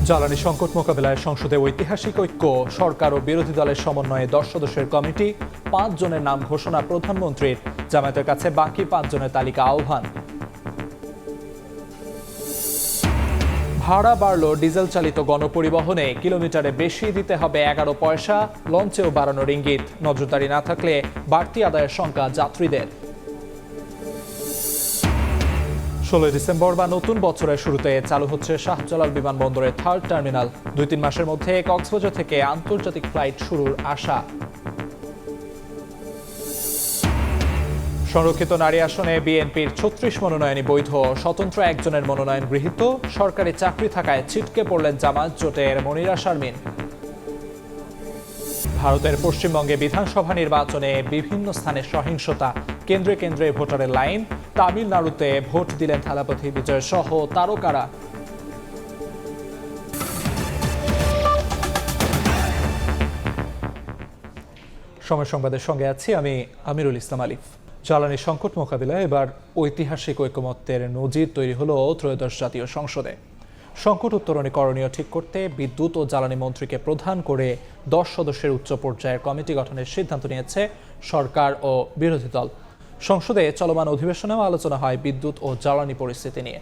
জ্বালানি সংকট মোকাবিলায় সংসদে ঐতিহাসিক ঐক্য, সরকার ও বিরোধী দলের সমন্বয়ে 10 সদস্যের কমিটি, 5 জনের নাম ঘোষণা প্রধানমন্ত্রীর, জামায়াতের কাছে বাকি 5 জনের তালিকা আহ্বান। ভাড়া বাড়ল ডিজেল চালিত গণপরিবহনে, কিলোমিটারে বেশি দিতে হবে 11 পয়সা, লঞ্চেও বাড়ানোর ইঙ্গিত, নজরদারি না থাকলে বাড়তি আদায়ের শঙ্কা যাত্রীদের। 16 ডিসেম্বর বা নতুন বছরের শুরুতে চালু হচ্ছে শাহজালাল বিমানবন্দরের 3rd টার্মিনাল। 2-3 মাসের মধ্যে কক্সবাজার থেকে আন্তর্জাতিক ফ্লাইট শুরুর আশা। সংরক্ষিত নারী আসনে বিএনপির 36 মনোনয়নই বৈধ, স্বতন্ত্র একজনের মনোনয়ন গৃহীত। সরকারি চাকরি থাকায় ছিটকে পড়লেন জামায়াত জোটের মনিরা শারমিন। ভারতের পশ্চিমবঙ্গে বিধানসভা নির্বাচনে বিভিন্ন স্থানে সহিংসতা, কেন্দ্রে কেন্দ্রে ভোটারের লাইন। তামিলনাড়ুতে ভোট দিলেন থালাপতি বিজয় সহ তারকারা। সময় সংবাদের সঙ্গে আছি আমি আমিরুল ইসলাম আলিফ। জ্বালানি সংকট মোকাবিলায় এবার ঐতিহাসিক ঐকমত্যের নজির তৈরি হলো ত্রয়োদশ জাতীয় সংসদে। সংকট উত্তরণী করণীয় ঠিক করতে বিদ্যুৎ ও জ্বালানি মন্ত্রীকে প্রধান করে 10 সদস্যের উচ্চ পর্যায়ের কমিটি গঠনের সিদ্ধান্ত নিয়েছে সরকার ও বিরোধী দল। সংসদে চলমান অধিবেশনেও আলোচনা হয় বিদ্যুৎ ও জ্বালানি পরিস্থিতি নিয়ে।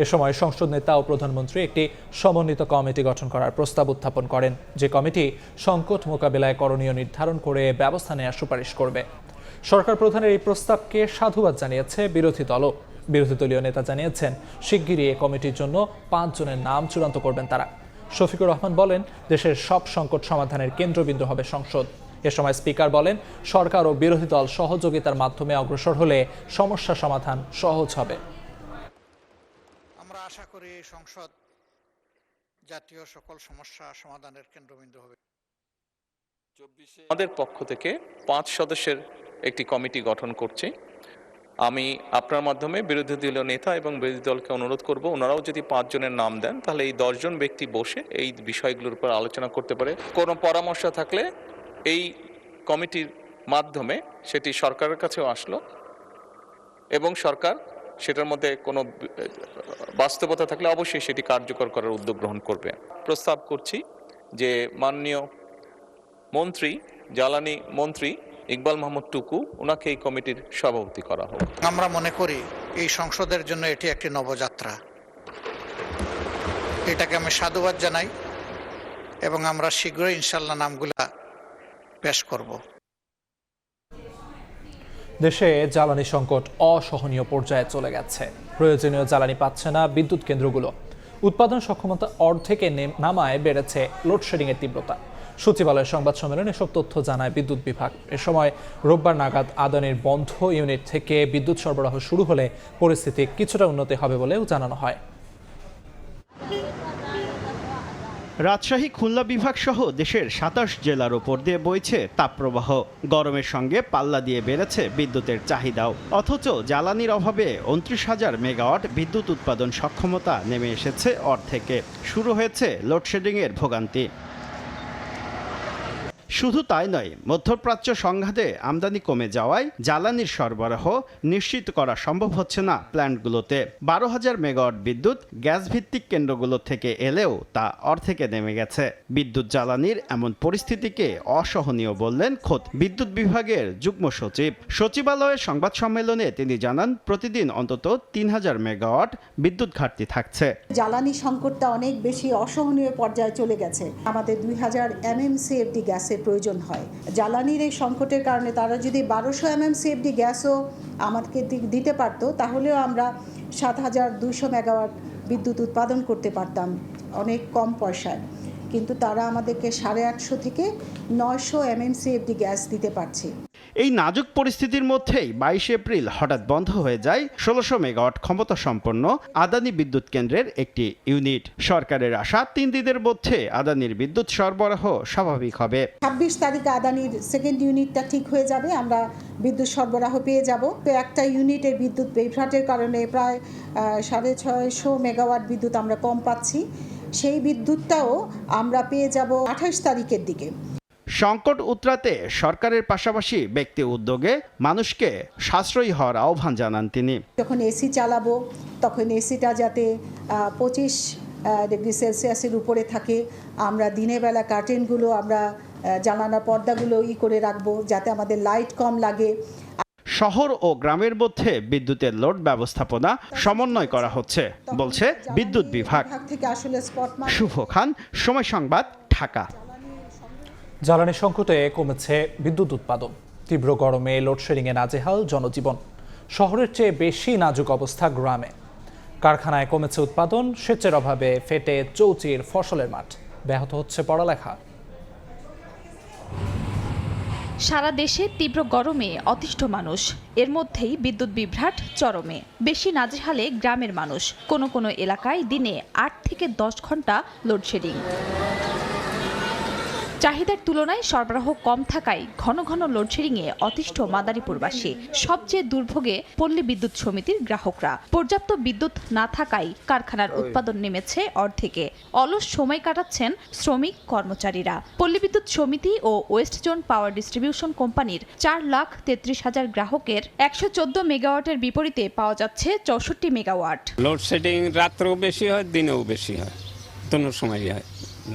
এ সময় সংসদ নেতা ও প্রধানমন্ত্রী একটি সমন্বিত কমিটি গঠন করার প্রস্তাব উত্থাপন করেন, যে কমিটি সংকট মোকাবিলায় করণীয় নির্ধারণ করে ব্যবস্থা নেওয়ার সুপারিশ করবে। সরকার প্রধানের এই প্রস্তাবকে সাধুবাদ জানিয়েছে বিরোধী দলও। বিরোধী দলীয় নেতা জানিয়েছেন শিগগিরই এ কমিটির জন্য 5 জনের নাম চূড়ান্ত করবেন তারা। শফিকুর রহমান বলেন, দেশের সব সংকট সমাধানের কেন্দ্রবিন্দু হবে সংসদ। এ সময় স্পিকার বলেন, সরকার ও বিরোধী দল সহযোগিতার মাধ্যমে অগ্রসর হলে সমস্যা সমাধান সহজ হবে। আমরা আশা করি সংসদ জাতীয় সকল সমস্যা সমাধানের কেন্দ্রবিন্দু হবে। আমাদের পক্ষ থেকে 5 সদস্যের একটি কমিটি গঠন করছে। আমি আপনার মাধ্যমে বিরোধী দলীয় নেতা এবং বিরোধী দলকে অনুরোধ করব, ওনারাও যদি 5 জনের নাম দেন তাহলে এই 10 জন ব্যক্তি বসে এই বিষয়গুলোর উপর আলোচনা করতে পারে। কোনো পরামর্শ থাকলে এই কমিটির মাধ্যমে সেটি সরকারের কাছেও আসলো এবং সরকার সেটার মধ্যে কোনো বাস্তবতা থাকলে অবশ্যই সেটি কার্যকর করার উদ্যোগ গ্রহণ করবে। প্রস্তাব করছি যে মাননীয় মন্ত্রী, জ্বালানি মন্ত্রী ইকবাল মাহমুদ টুকু, ওনাকে এই কমিটির সভাপতি করা হোক। আমরা মনে করি এই সংসদের জন্য এটি একটি নবযাত্রা, এটাকে আমি সাধুবাদ জানাই এবং আমরা শীঘ্রই ইনশাল্লাহ নামগুলা পেশ করব। দেশে জ্বালানি সংকট অসহনীয় পর্যায়ে চলে গেছে। প্রয়োজনীয় জ্বালানি পাচ্ছে না বিদ্যুৎ কেন্দ্রগুলো। উৎপাদন সক্ষমতা অর্ধেকে নামায় বেড়েছে লোডশেডিং এর তীব্রতা। সচিবালয়ের সংবাদ সম্মেলনে এসব তথ্য জানায় বিদ্যুৎ বিভাগ। এ সময় রোববার নাগাদ আদানির বন্ধ ইউনিট থেকে বিদ্যুৎ সরবরাহ শুরু হলে পরিস্থিতি কিছুটা উন্নতি হবে বলেও জানানো হয়। রাজশাহী, খুলনা বিভাগ সহ দেশের 27 জেলার ওপর দিয়ে বইছে তাপপ্রবাহ। গরমের সঙ্গে পাল্লা দিয়ে বেড়েছে বিদ্যুতের চাহিদাও, অথচ জ্বালানির অভাবে 29,000 মেগাওয়াট বিদ্যুৎ উৎপাদন সক্ষমতা নেমে এসেছে অর্ধেকে। শুরু হয়েছে লোডশেডিংয়ের ভোগান্তি। শুধু তাই নয়, মধ্যপ্রাচ্য সংঘাতে আমদানি কমে যাওয়ায় জ্বালানির সরবরাহ নিশ্চিত করা সম্ভব হচ্ছে না প্ল্যান্টগুলোতে। 12,000 মেগাওয়াট বিদ্যুৎ গ্যাস ভিত্তিক কেন্দ্রগুলো থেকে এলেও তা অর্ধেকে নেমে গেছে। বিদ্যুৎ জ্বালানির এমন পরিস্থিতিকে অসহনীয় বললেন খোদ বিদ্যুৎ বিভাগের যুগ্ম সচিব। সচিবালয়ের সংবাদ সম্মেলনে তিনি জানান, প্রতিদিন অন্তত 3,000 মেগাওয়াট বিদ্যুৎ ঘাটতি থাকছে। জ্বালানি সংকটটা অনেক বেশি অসহনীয় পর্যায়ে চলে গেছে। আমাদের 2,000 MMCFD গ্যাসের প্রয়োজন হয়। জ্বালানির এই সংকটের কারণে তারা যদি 1200 MMCFD গ্যাসও আমাদেরকে দিতে পারতো, তাহলেও আমরা 7,200 মেগাওয়াট বিদ্যুৎ উৎপাদন করতে পারতাম অনেক কম পয়সায়। কিন্তু তারা আমাদেরকে 850 থেকে 900 MMCFD গ্যাস দিতে পারছে। এই নাজুক পরিস্থিতির মধ্যেই 22 এপ্রিল হঠাৎ বন্ধ হয়ে যায় 1600 মেগাওয়াট ক্ষমতা সম্পন্ন আদানি বিদ্যুৎ কেন্দ্রের একটি ইউনিট। সরকারের আশা 3 দিনের মধ্যে আদানির বিদ্যুৎ সরবরাহ স্বাভাবিক হবে। 26 তারিখে আদানির সেকেন্ড ইউনিটটা ঠিক হয়ে যাবে, আমরা বিদ্যুৎ সরবরাহ পেয়ে যাব। তো একটা ইউনিটের বিদ্যুৎ বিভ্রাটের কারণে প্রায় 650 মেগাওয়াট বিদ্যুৎ আমরা কম পাচ্ছি। সেই বিদ্যুৎটাও আমরা পেয়ে যাব 28 তারিখের দিকে। সংকট উতরাতে সরকারের পাশাপাশি ব্যক্তি উদ্যোগে মানুষকে সাশ্রয়ী হওয়ার আহ্বান জানান তিনি। যখন এসি চালাবো তখন এসিটা যাতে 25 ডিগ্রি সেলসিয়াসের উপরে থাকে। আমরা দিনের বেলা কার্টেনগুলো আমরা জানালার পর্দাগুলো করে রাখবো যাতে আমাদের লাইট কম লাগে। শহর ও গ্রামের মধ্যে বিদ্যুতের লোড ব্যবস্থাপনা সমন্বয় করা হচ্ছে বলছে বিদ্যুৎ বিভাগ। থেকে আসলে স্পট শুভ খান, সময় সংবাদ, ঢাকা। জ্বালানি সংকটে কমেছে বিদ্যুৎ উৎপাদন। তীব্র গরমে লোডশেডিংয়ে নাজেহাল জনজীবন। শহরের চেয়ে বেশি নাজুক অবস্থা গ্রামে। কারখানায় কমেছে উৎপাদন, সেচের অভাবে ফেটে চৌচির ফসলের মাঠ। ব্যাহত হচ্ছে পড়ালেখা। সারা দেশে তীব্র গরমে অতিষ্ঠ মানুষ, এর মধ্যেই বিদ্যুৎ বিভ্রাট চরমে। বেশি নাজেহালে গ্রামের মানুষ। কোনো কোনো এলাকায় দিনে 8 থেকে 10 ঘন্টা লোডশেডিং। চাহিদার তুলনায় সরবরাহ কম থাকায় ঘন ঘন লোডশেডিংয়ে অতিষ্ঠ মাদারীপুরবাসী। সবচেয়ে দুর্ভোগে পল্লী বিদ্যুৎ সমিতির গ্রাহকরা। পর্যাপ্ত বিদ্যুৎ না থাকায় কারখানার উৎপাদন নেমেছে অর্ধেকে। অলস সময় কাটাচ্ছেন শ্রমিক কর্মচারীরা। পল্লী বিদ্যুৎ সমিতি ও ওয়েস্ট জোন পাওয়ার ডিস্ট্রিবিউশন কোম্পানির 4,33,000 গ্রাহকের 114 মেগাওয়াটের বিপরীতে পাওয়া যাচ্ছে 64 মেগাওয়াট। লোডশেডিং রাত্রেও বেশি হয়, দিনেও বেশি হয়, কোনো সময়ই হয়।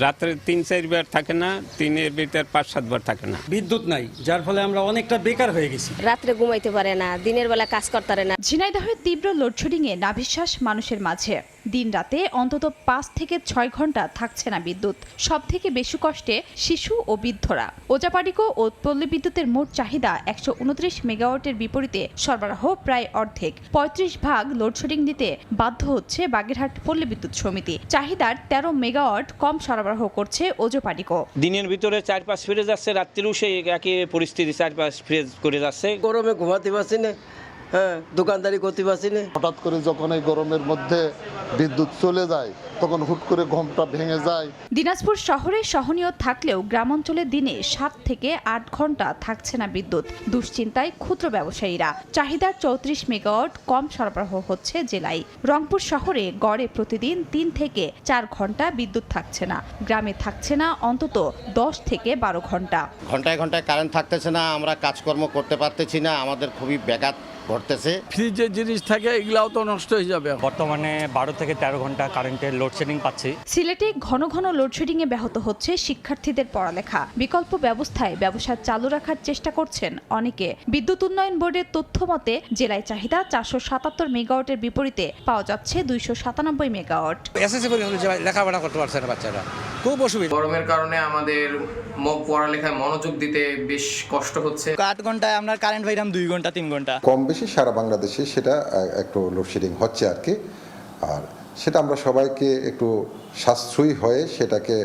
রাত্রে 3-4 বার থাকে না, দিনের ভিতর 5-7 বার থাকে না। বিদ্যুৎ নাই, যার ফলে আমরা অনেকটা বেকার হয়ে গেছি। রাত্রে ঘুমাইতে পারে না, দিনের বেলা কাজ করতে পারে না। ঝিনাইদহে তীব্র লোডশেডিংয়ে নাভিশ্বাস মানুষের মাঝে। দিন রাতে অন্তত 5 থেকে 6 ঘন্টা থাকছে না বিদ্যুৎ। সব থেকে বেশি কষ্টে শিশু ও বৃদ্ধরা। ওজাপাড়িকো ও পল্লী বিদ্যুতের মোট চাহিদা 129 মেগাওয়াটের বিপরীতে সরবরাহ প্রায় অর্ধেক। 35 ভাগ লোডশেডিং দিতে বাধ্য হচ্ছে বাগেরহাট পল্লী বিদ্যুৎ সমিতি। চাহিদার 13 মেগাওয়াট কম সরবরাহ করছে ওজাপাড়িকো। দিনের ভিতরে 4-5 ফিরে যাচ্ছে, রাত্রিও সেই একই পরিস্থিতি, 4-5 ফ্রেজ করে যাচ্ছে। গরমে ঘুমাতে পারছি না, দোকানদারি করতে পারছি না। হঠাৎ করে যখন এই গরমের মধ্যে বিদ্যুৎ চলে যায় তখন হুট করে ঘুমটা ভেঙে যায়। দিনাজপুর শহরে সহনীয় থাকলেও গ্রামাঞ্চলে দিনে 7 থেকে 8 ঘন্টা থাকছে না বিদ্যুৎ। দুশ্চিন্তায় ক্ষুদ্র ব্যবসায়ীরা। চাহিদার 34 মেগাওয়াট কম সরবরাহ হচ্ছে জেলায়। রংপুর শহরে গড়ে প্রতিদিন 3 থেকে 4 ঘন্টা বিদ্যুৎ থাকছে না। গ্রামে থাকছে না অন্তত 10 থেকে 12 ঘন্টা। ঘন্টায় ঘন্টায় কারেন্ট থাকতেছে না, আমরা কাজকর্ম করতে পারতেছি না, আমাদের খুবই ব্যাঘাত ঘটতেছে। ফ্রিজের জিনিস থাকে, এগুলাও তো নষ্ট হয়ে যাবে। বর্তমানে 12 থেকে 13 ঘন্টা কারেন্টের লোডশেডিং পাচ্ছি। সিলেটে ঘন ঘন লোডশেডিংয়ে ব্যাহত হচ্ছে শিক্ষার্থীদের পড়ালেখা। বিকল্প ব্যবস্থায় ব্যবসা চালু রাখার চেষ্টা করছেন অনেকে। বিদ্যুৎ উন্নয়ন বোর্ডের তথ্য মতে জেলায় চাহিদা 477 মেগাওয়াটের বিপরীতে পাওয়া যাচ্ছে 297 মেগাওয়াট। এসএসসি পরীক্ষা লেখাপড়া করতে পারছে না বাচ্চারা, খুব অসুবিধা। গরমের কারণে আমাদের পড়ালেখায় মনোযোগ দিতে বেশ কষ্ট হচ্ছে। 8 ঘন্টায় আমরা কারেন্ট পাইলাম 2 ঘন্টা 3 ঘন্টা। কম বেশি সারা বাংলাদেশে সেটা একটু লোডশেডিং হচ্ছে আর কি। আর সেটা আমরা সবাইকে একটু সাশ্রয়ী হয়ে সেটাকে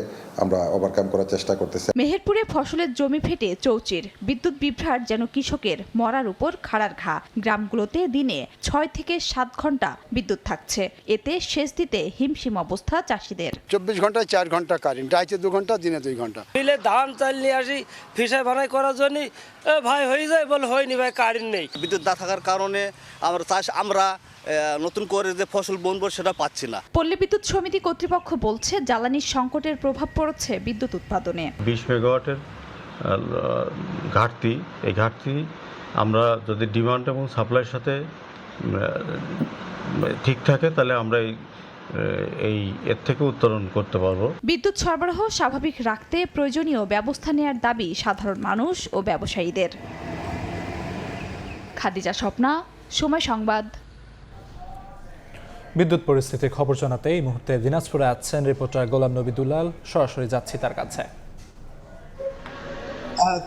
আমরা ওভারকাম করার চেষ্টা করতেছি। মেহেরপুরে ফসলের জমি ফেটে চৌচির। বিদ্যুৎ বিভ্রাট যেন কৃষকের মরার উপর খাড়ার ঘা। গ্রামগুলোতে দিনে 6 থেকে 7 ঘন্টা বিদ্যুৎ থাকছে। এতে সেচ দিতে হিমশিম অবস্থা চাষিদের। 24 ঘন্টায় 4 ঘন্টা কারেন্ট, রাতে 2 ঘন্টা, দিনে 2 ঘন্টা। মিলে ধান চাল নিয়ে আসি ফিসাই ভাড়াই করার জন্য, ভাই হয়ে যায়, বলে হয়নি ভাই, কারেন্ট নেই। বিদ্যুৎ না থাকার কারণে আমরা নতুন করে যে ফসল বুনবো সেটা পাচ্ছি না। পল্লী বিদ্যুৎ সমিতি কর্তৃপক্ষ বলছে জ্বালানির সংকটের প্রভাব পড়ছে বিদ্যুৎ উৎপাদনে। 20 মেগাওয়াটের ঘাটতি, এই ঘাটতি আমরা যদি ডিমান্ড এবং সাপ্লাইয়ের সাথে ঠিক থাকে তাহলে আমরা এর থেকে উত্তরণ করতে পারবো। বিদ্যুৎ সরবরাহ স্বাভাবিক রাখতে প্রয়োজনীয় ব্যবস্থা নেওয়ার দাবি সাধারণ মানুষ ও ব্যবসায়ীদের। খাদিজা স্বপ্না, সময় সংবাদ। বিদ্যুৎ পরিস্থিতির খবর জানাতে এই মুহূর্তে দিনাজপুরে আছেন রিপোর্টার গোলাম নবী দুলাল। সরাসরি যাচ্ছি তার কাছে।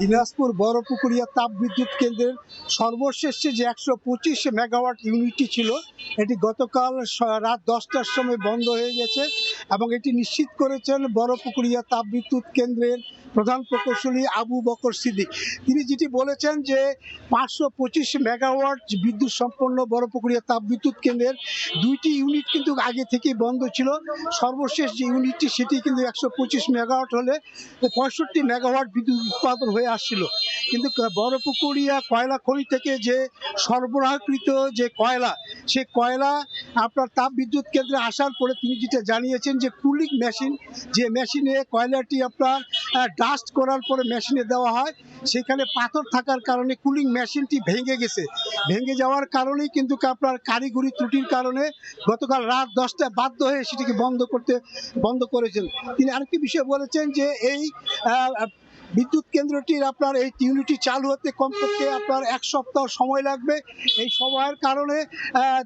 দিনাজপুর বড়পুকুরিয়া তাপ বিদ্যুৎ কেন্দ্রের সর্বশেষ যে 125 মেগাওয়াট ইউনিটটি ছিল, এটি গতকাল রাত 10টার সময় বন্ধ হয়ে গেছে এবং এটি নিশ্চিত করেছেন বড়পুকুরিয়া তাপ বিদ্যুৎ কেন্দ্রের প্রধান প্রকৌশলী আবু বকর সিদ্দিক। তিনি যেটি বলেছেন যে 525 মেগাওয়াট বিদ্যুৎ সম্পন্ন বড়পুকুরিয়া তাপ বিদ্যুৎ কেন্দ্রের 2টি ইউনিট কিন্তু আগে থেকেই বন্ধ ছিল। সর্বশেষ যে ইউনিটটি সেটি কিন্তু 125 মেগাওয়াট হলে 65 মেগাওয়াট বিদ্যুৎ উৎপাদন হয়ে আসছিল। কিন্তু বড়পুকুরিয়া কয়লা খনি থেকে যে সরবরাহকৃত যে কয়লা, সে কয়লা আপনার তাপ বিদ্যুৎ কেন্দ্রে আসার পরে তিনি যেটা জানিয়েছেন বলেছেন যে কুলিং মেশিন, যে মেশিনে কয়লাটি আপনার ডাস্ট করার পরে মেশিনে দেওয়া হয়, সেখানে পাথর থাকার কারণে কুলিং মেশিনটি ভেঙে গেছে। ভেঙে যাওয়ার কারণেই কিন্তু আপনার কারিগরি ত্রুটির কারণে গতকাল রাত 10টায় বাধ্য হয়ে সেটিকে বন্ধ করেছেন। তিনি আরেকটি বিষয় বলেছেন যে এই বিদ্যুৎ কেন্দ্রটির আপনার এই ইউনিটটি চালু হতে কমপক্ষে আপনার 1 সপ্তাহ সময় লাগবে। এই সময়ের কারণে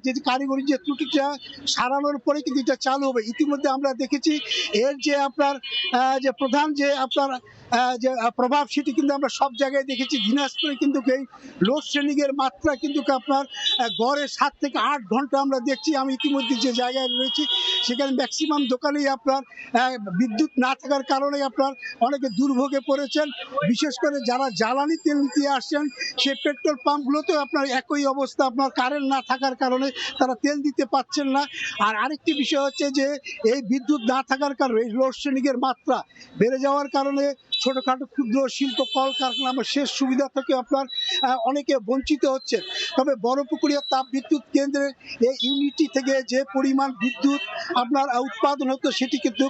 যে কারিগরি যে ত্রুটিটা সারানোর পরে কিন্তু এটা চালু হবে। ইতিমধ্যে আমরা দেখেছি এর যে আপনার যে প্রধান যে আপনার যে প্রভাব সেটি কিন্তু আমরা সব জায়গায় দেখেছি। দিনাজপুরে কিন্তু এই লোডশেডিং এর মাত্রা কিন্তু আপনার গড়ে 7 থেকে 8 ঘন্টা আমরা দেখছি। আমি ইতিমধ্যে যে জায়গায় রয়েছি সেখানে ম্যাক্সিমাম দোকানেই আপনার বিদ্যুৎ না থাকার কারণে আপনার অনেকে দুর্ভোগে পড়েছেন। বিশেষ করে যারা জ্বালানি তেল নিতে আসছেন সেই পেট্রোল পাম্পগুলোতেও আপনার একই অবস্থা, আপনার কারেন্ট না থাকার কারণে তারা তেল দিতে পারছেন না। আর আরেকটি বিষয় হচ্ছে যে এই বিদ্যুৎ না থাকার কারণে লোডশেডিং এর মাত্রা বেড়ে যাওয়ার কারণে ছোটখাটো ক্ষুদ্র শিল্প কলকারখানা আমার শেষ সুবিধা থেকে আপনার অনেকে বঞ্চিত হচ্ছে। তবে বড়পুকুরিয়া তাপ বিদ্যুৎ কেন্দ্রের এই ইউনিটটি থেকে যে পরিমাণ বিদ্যুৎ আপনার উৎপাদন হতো সেটি কিন্তু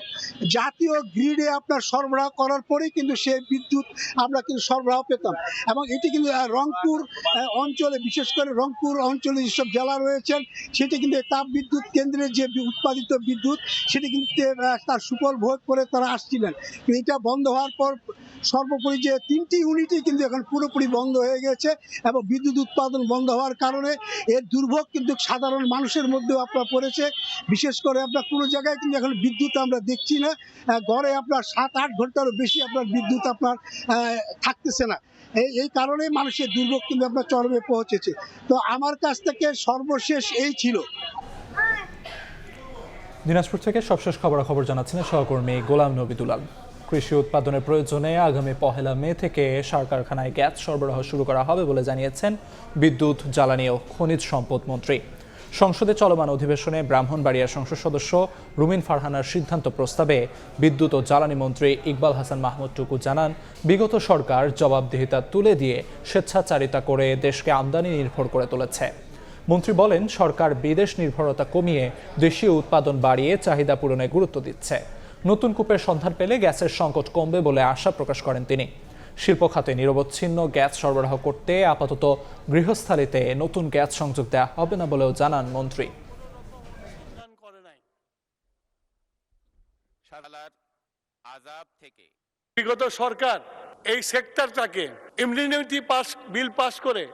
জাতীয় গ্রিডে আপনার সরবরাহ করার পরেই কিন্তু সেই বিদ্যুৎ আমরা কিন্তু সরবরাহ পেতাম। এবং এটি কিন্তু রংপুর অঞ্চলে, বিশেষ করে রংপুর অঞ্চলে যেসব জেলা রয়েছেন সেটি কিন্তু তাপ বিদ্যুৎ কেন্দ্রের যে উৎপাদিত বিদ্যুৎ সেটি কিন্তু তার সুফল ভোগ করে তারা আসছিলেন। কিন্তু এটা বন্ধ হওয়ার পর সর্বোপরি যে 3টি ইউনিটই কিন্তু এখন পুরোপুরি বন্ধ হয়ে গেছে এবং বিদ্যুৎ উৎপাদন বন্ধ হওয়ার কারণে এর দুর্ভোগ কিন্তু সাধারণ মানুষের মধ্যেও আপনার পড়েছে। বিশেষ করে আপনার কোনো জায়গায় কিন্তু এখন বিদ্যুৎ আমরা দেখছি না, গড়ে আপনার 7-8 ঘন্টারও বেশি আপনার বিদ্যুৎ আপনার থাকতেছে না। এই কারণে মানুষের দুর্ভোগ কিন্তু আপনার চরমে পৌঁছেছে। তো আমার কাছ থেকে সর্বশেষ এই ছিল। দিনাজপুর থেকে সবশেষ খবরাখবর জানাচ্ছেন সহকর্মী গোলাম নবী দুলাল। কৃষি উৎপাদনের প্রয়োজনে আগামী 1 মে থেকে সার কারখানায় গ্যাস সরবরাহ শুরু করা হবে বলে জানিয়েছেন বিদ্যুৎ, জ্বালানি ও খনিজ সম্পদ মন্ত্রী। সংসদে চলমান অধিবেশনে ব্রাহ্মণবাড়িয়ার সংসদ সদস্য রুমিন ফারহানার সিদ্ধান্ত প্রস্তাবে বিদ্যুৎ ও জ্বালানি মন্ত্রী ইকবাল হাসান মাহমুদ টুকু জানান, বিগত সরকার জবাবদিহিতা তুলে দিয়ে স্বেচ্ছাচারিতা করে দেশকে আমদানি নির্ভর করে তুলেছে। মন্ত্রী বলেন, সরকার বিদেশ নির্ভরতা কমিয়ে দেশীয় উৎপাদন বাড়িয়ে চাহিদা পূরণে গুরুত্ব দিচ্ছে। নতুন কূপের সন্ধান পেলে গ্যাসের সংকট কমবে বলে আশা প্রকাশ করেন তিনি। শিল্প খাতে নিরবচ্ছিন্ন গ্যাস সরবরাহ করতে আপাতত গৃহস্থালিতে নতুন গ্যাস সংযোগ দেওয়া হবে না বলেও জানান মন্ত্রী। বিগত সরকার এই সেক্টরটাকে ইমিউনিটি বিল পাস করে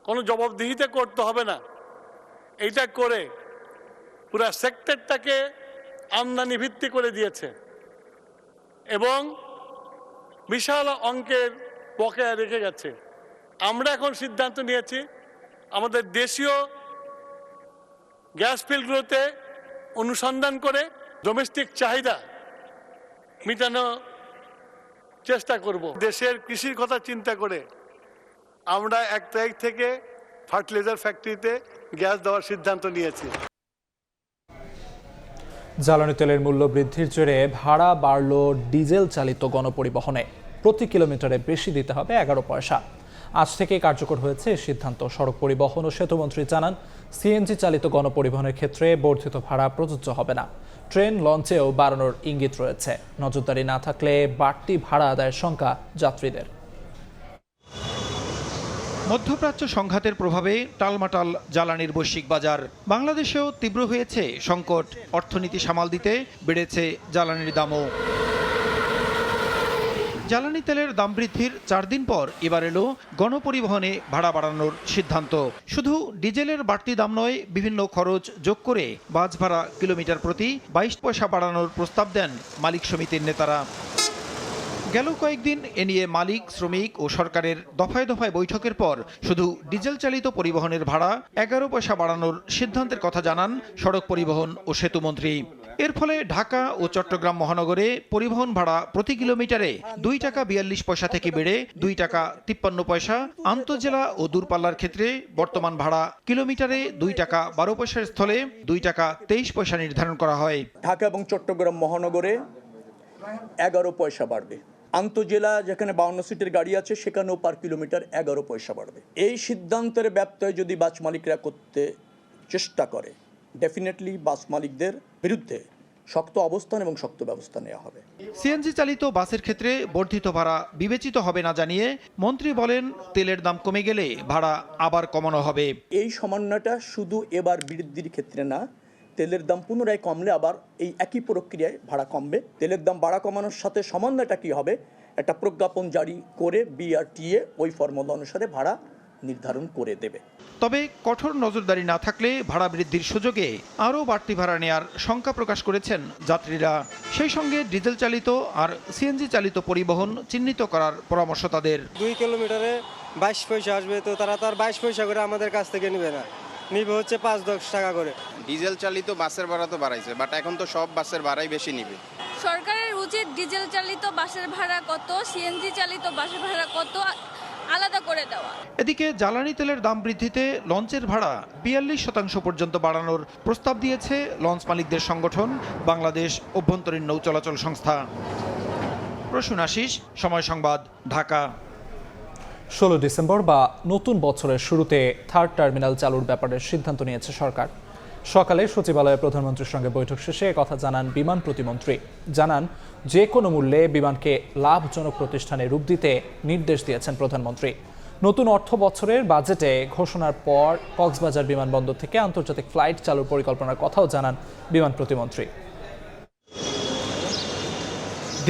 কোনো জবাবদিহিতা করতে হবে না, এইটা করে পুরা সেক্টরটাকে আমদানি ভিত্তি করে দিয়েছে এবং বিশাল অঙ্কের বকেয়া রেখে গেছে। আমরা এখন সিদ্ধান্ত নিয়েছি আমাদের দেশীয় গ্যাস ফিল্ডগুলোতে অনুসন্ধান করে ডোমেস্টিক চাহিদা মেটানোর চেষ্টা করব। দেশের কৃষির কথা চিন্তা করে আমরা 1 তারিখ থেকে ফার্টিলাইজার ফ্যাক্টরিতে গ্যাস দেওয়ার সিদ্ধান্ত নিয়েছি। জ্বালানি তেলের মূল্য বৃদ্ধির জেরে ভাড়া বাড়ল ডিজেল চালিত গণপরিবহনে। প্রতি কিলোমিটারে বেশি দিতে হবে 11 পয়সা। আজ থেকে কার্যকর হয়েছে এই সিদ্ধান্ত। সড়ক পরিবহন ও সেতুমন্ত্রী জানান, সিএনজি চালিত গণপরিবহনের ক্ষেত্রে বর্ধিত ভাড়া প্রযোজ্য হবে না। ট্রেন, লঞ্চেও বাড়ানোর ইঙ্গিত রয়েছে। নজরদারি না থাকলে বাড়তি ভাড়া আদায়ের শঙ্কা যাত্রীদের। মধ্যপ্রাচ্য সংঘাতের প্রভাবে টালমাটাল জ্বালানির বৈশ্বিক বাজার। বাংলাদেশেও তীব্র হয়েছে সংকট। অর্থনীতি সামাল দিতে বেড়েছে জ্বালানির দামও। জ্বালানি তেলের দাম বৃদ্ধির 4 দিন পর এবার এলো গণপরিবহনে ভাড়া বাড়ানোর সিদ্ধান্ত। শুধু ডিজেলের বাড়তি দাম নয়, বিভিন্ন খরচ যোগ করে বাস ভাড়া কিলোমিটার প্রতি 22 পয়সা বাড়ানোর প্রস্তাব দেন মালিক সমিতির নেতারা। গেল কয়েকদিন এ নিয়ে মালিক, শ্রমিক ও সরকারের দফায় দফায় বৈঠকের পর শুধু ডিজেল চালিত পরিবহনের ভাড়া 11 পয়সা বাড়ানোর সিদ্ধান্তের কথা জানান সড়ক পরিবহন ও সেতুমন্ত্রী। এর ফলে ঢাকা ও চট্টগ্রাম মহানগরে পরিবহন ভাড়া প্রতি কিলোমিটারে 2 টাকা 42 পয়সা থেকে বেড়ে 2 টাকা 53 পয়সা। আন্তঃজেলা ও দূরপাল্লার ক্ষেত্রে বর্তমান ভাড়া কিলোমিটারে 2 টাকা 12 পয়সার স্থলে 2 টাকা 23 পয়সা নির্ধারণ করা হয়। ঢাকা এবং চট্টগ্রাম মহানগরে 11 পয়সা বাড়বে। আন্তঃজেলা যেখানে 52 সিটের গাড়ি আছে সেখানেও পার কিলোমিটার 11 পয়সা বাড়বে। এই সিদ্ধান্তের ব্যত্যয় যদি বাস মালিকরা করতে চেষ্টা করে, ডেফিনেটলি বাস মালিকদের বিরুদ্ধে শক্ত অবস্থান এবং শক্ত ব্যবস্থা নেওয়া হবে। সিএনজি চালিত বাসের ক্ষেত্রে বর্ধিত ভাড়া বিবেচিত হবে না জানিয়ে মন্ত্রী বলেন, তেলের দাম কমে গেলে ভাড়া আবার কমানো হবে। এই সমন্বয়টা শুধু এবার বৃদ্ধির ক্ষেত্রে না, তেলের দাম পুনরায় কমলে আবার এই একই প্রক্রিয়ায় ভাড়া কমবে। তেলের দাম ভাড়া কমানোর সাথে সমন্বয়টা কী হবে, একটা প্রজ্ঞাপন জারি করে বিআরটিএ ওই ফর্মুলা অনুসারে ভাড়া নির্ধারণ করে দেবে। তবে কঠোর নজরদারি না থাকলে ভাড়া বৃদ্ধির সুযোগে আরও বাড়তি ভাড়া নেয়ার শঙ্কা প্রকাশ করেছেন যাত্রীরা। সেই সঙ্গে ডিজেল চালিত আর সিএনজি চালিত পরিবহন চিহ্নিত করার পরামর্শ তাদের। 2 কিলোমিটারে 22 পয়সা আসবে, তো তারা তার 22 পয়সা করে আমাদের কাছ থেকে নেবে না, নিবে হচ্ছে 5-10 টাকা করে। ডিজেল চালিত বাসের ভাড়া তো বাড়াইছে, বাট এখন তো সব বাসের ভাড়াই বেশি নিবে। সরকারের উচিত ডিজেল চালিত বাসের ভাড়া কত, সিএনজি চালিত বাসের ভাড়া কত আলাদা করে দেওয়া। এদিকে জ্বালানি তেলের দাম বৃদ্ধিতে লঞ্চের ভাড়া 42% পর্যন্ত বাড়ানোর প্রস্তাব দিয়েছে লঞ্চ মালিকদের সংগঠন বাংলাদেশ অভ্যন্তরীণ নৌ চলাচল সংস্থা। প্রসূন আশিস, সময় সংবাদ, ঢাকা। 16 ডিসেম্বর বা নতুন বছরের শুরুতে থার্ড টার্মিনাল চালুর ব্যাপারে সিদ্ধান্ত নিয়েছে সরকার। সকালে সচিবালয়ে প্রধানমন্ত্রীর সঙ্গে বৈঠক শেষে কথা জানান বিমান প্রতিমন্ত্রী। জানান, যে কোনো মূল্যে বিমানকে লাভজনক প্রতিষ্ঠানে রূপ দিতে নির্দেশ দিয়েছেন প্রধানমন্ত্রী। নতুন অর্থ বছরের বাজেটে ঘোষণার পর কক্সবাজার বিমানবন্দর থেকে আন্তর্জাতিক ফ্লাইট চালুর পরিকল্পনার কথাও জানান বিমান প্রতিমন্ত্রী।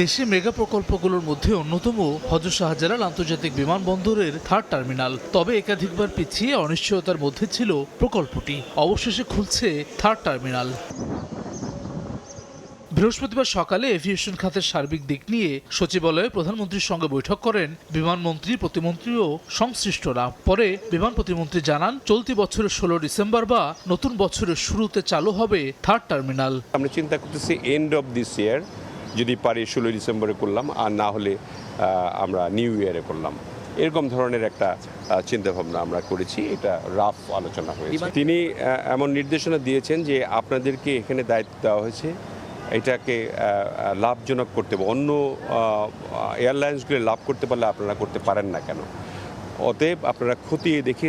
দেশে মেগা প্রকল্পগুলোর মধ্যে অন্যতম হযরত শাহজালাল আন্তর্জাতিক বিমানবন্দরের থার্ড টার্মিনাল। তবে একাধিকবার পিছিয়ে অনিশ্চয়তার মধ্যে ছিল প্রকল্পটি। অবশেষে খুলছে থার্ড টার্মিনাল। বৃহস্পতিবার সকালে এভিয়েশন খাতের সার্বিক দিক নিয়ে সচিবালয়ে প্রধানমন্ত্রীর সঙ্গে বৈঠক করেন বিমানমন্ত্রী, প্রতিমন্ত্রী ও সংশ্লিষ্টরা। পরে বিমান প্রতিমন্ত্রী জানান, চলতি বছরের 16 ডিসেম্বর বা নতুন বছরের শুরুতে চালু হবে থার্ড টার্মিনাল। আমরা চিন্তা করতেছি এন্ড অফ দিস ইয়ার, যদি পারি 16 ডিসেম্বরে করলাম, আর না হলে আমরা নিউ ইয়ারে করলাম। এরকম ধরনের একটা চিন্তাভাবনা আমরা করেছি। এটা রাফ আলোচনা হয়েছে। তিনি এমন নির্দেশনা দিয়েছেন যে আপনাদেরকে এখানে দায়িত্ব দেওয়া হয়েছে, এটাকে লাভজনক করতে হবে। অন্য এয়ারলাইন্সগুলো লাভ করতে পারলে আপনারা করতে পারেন না কেন? অতএব আপনারা খতিয়ে দেখে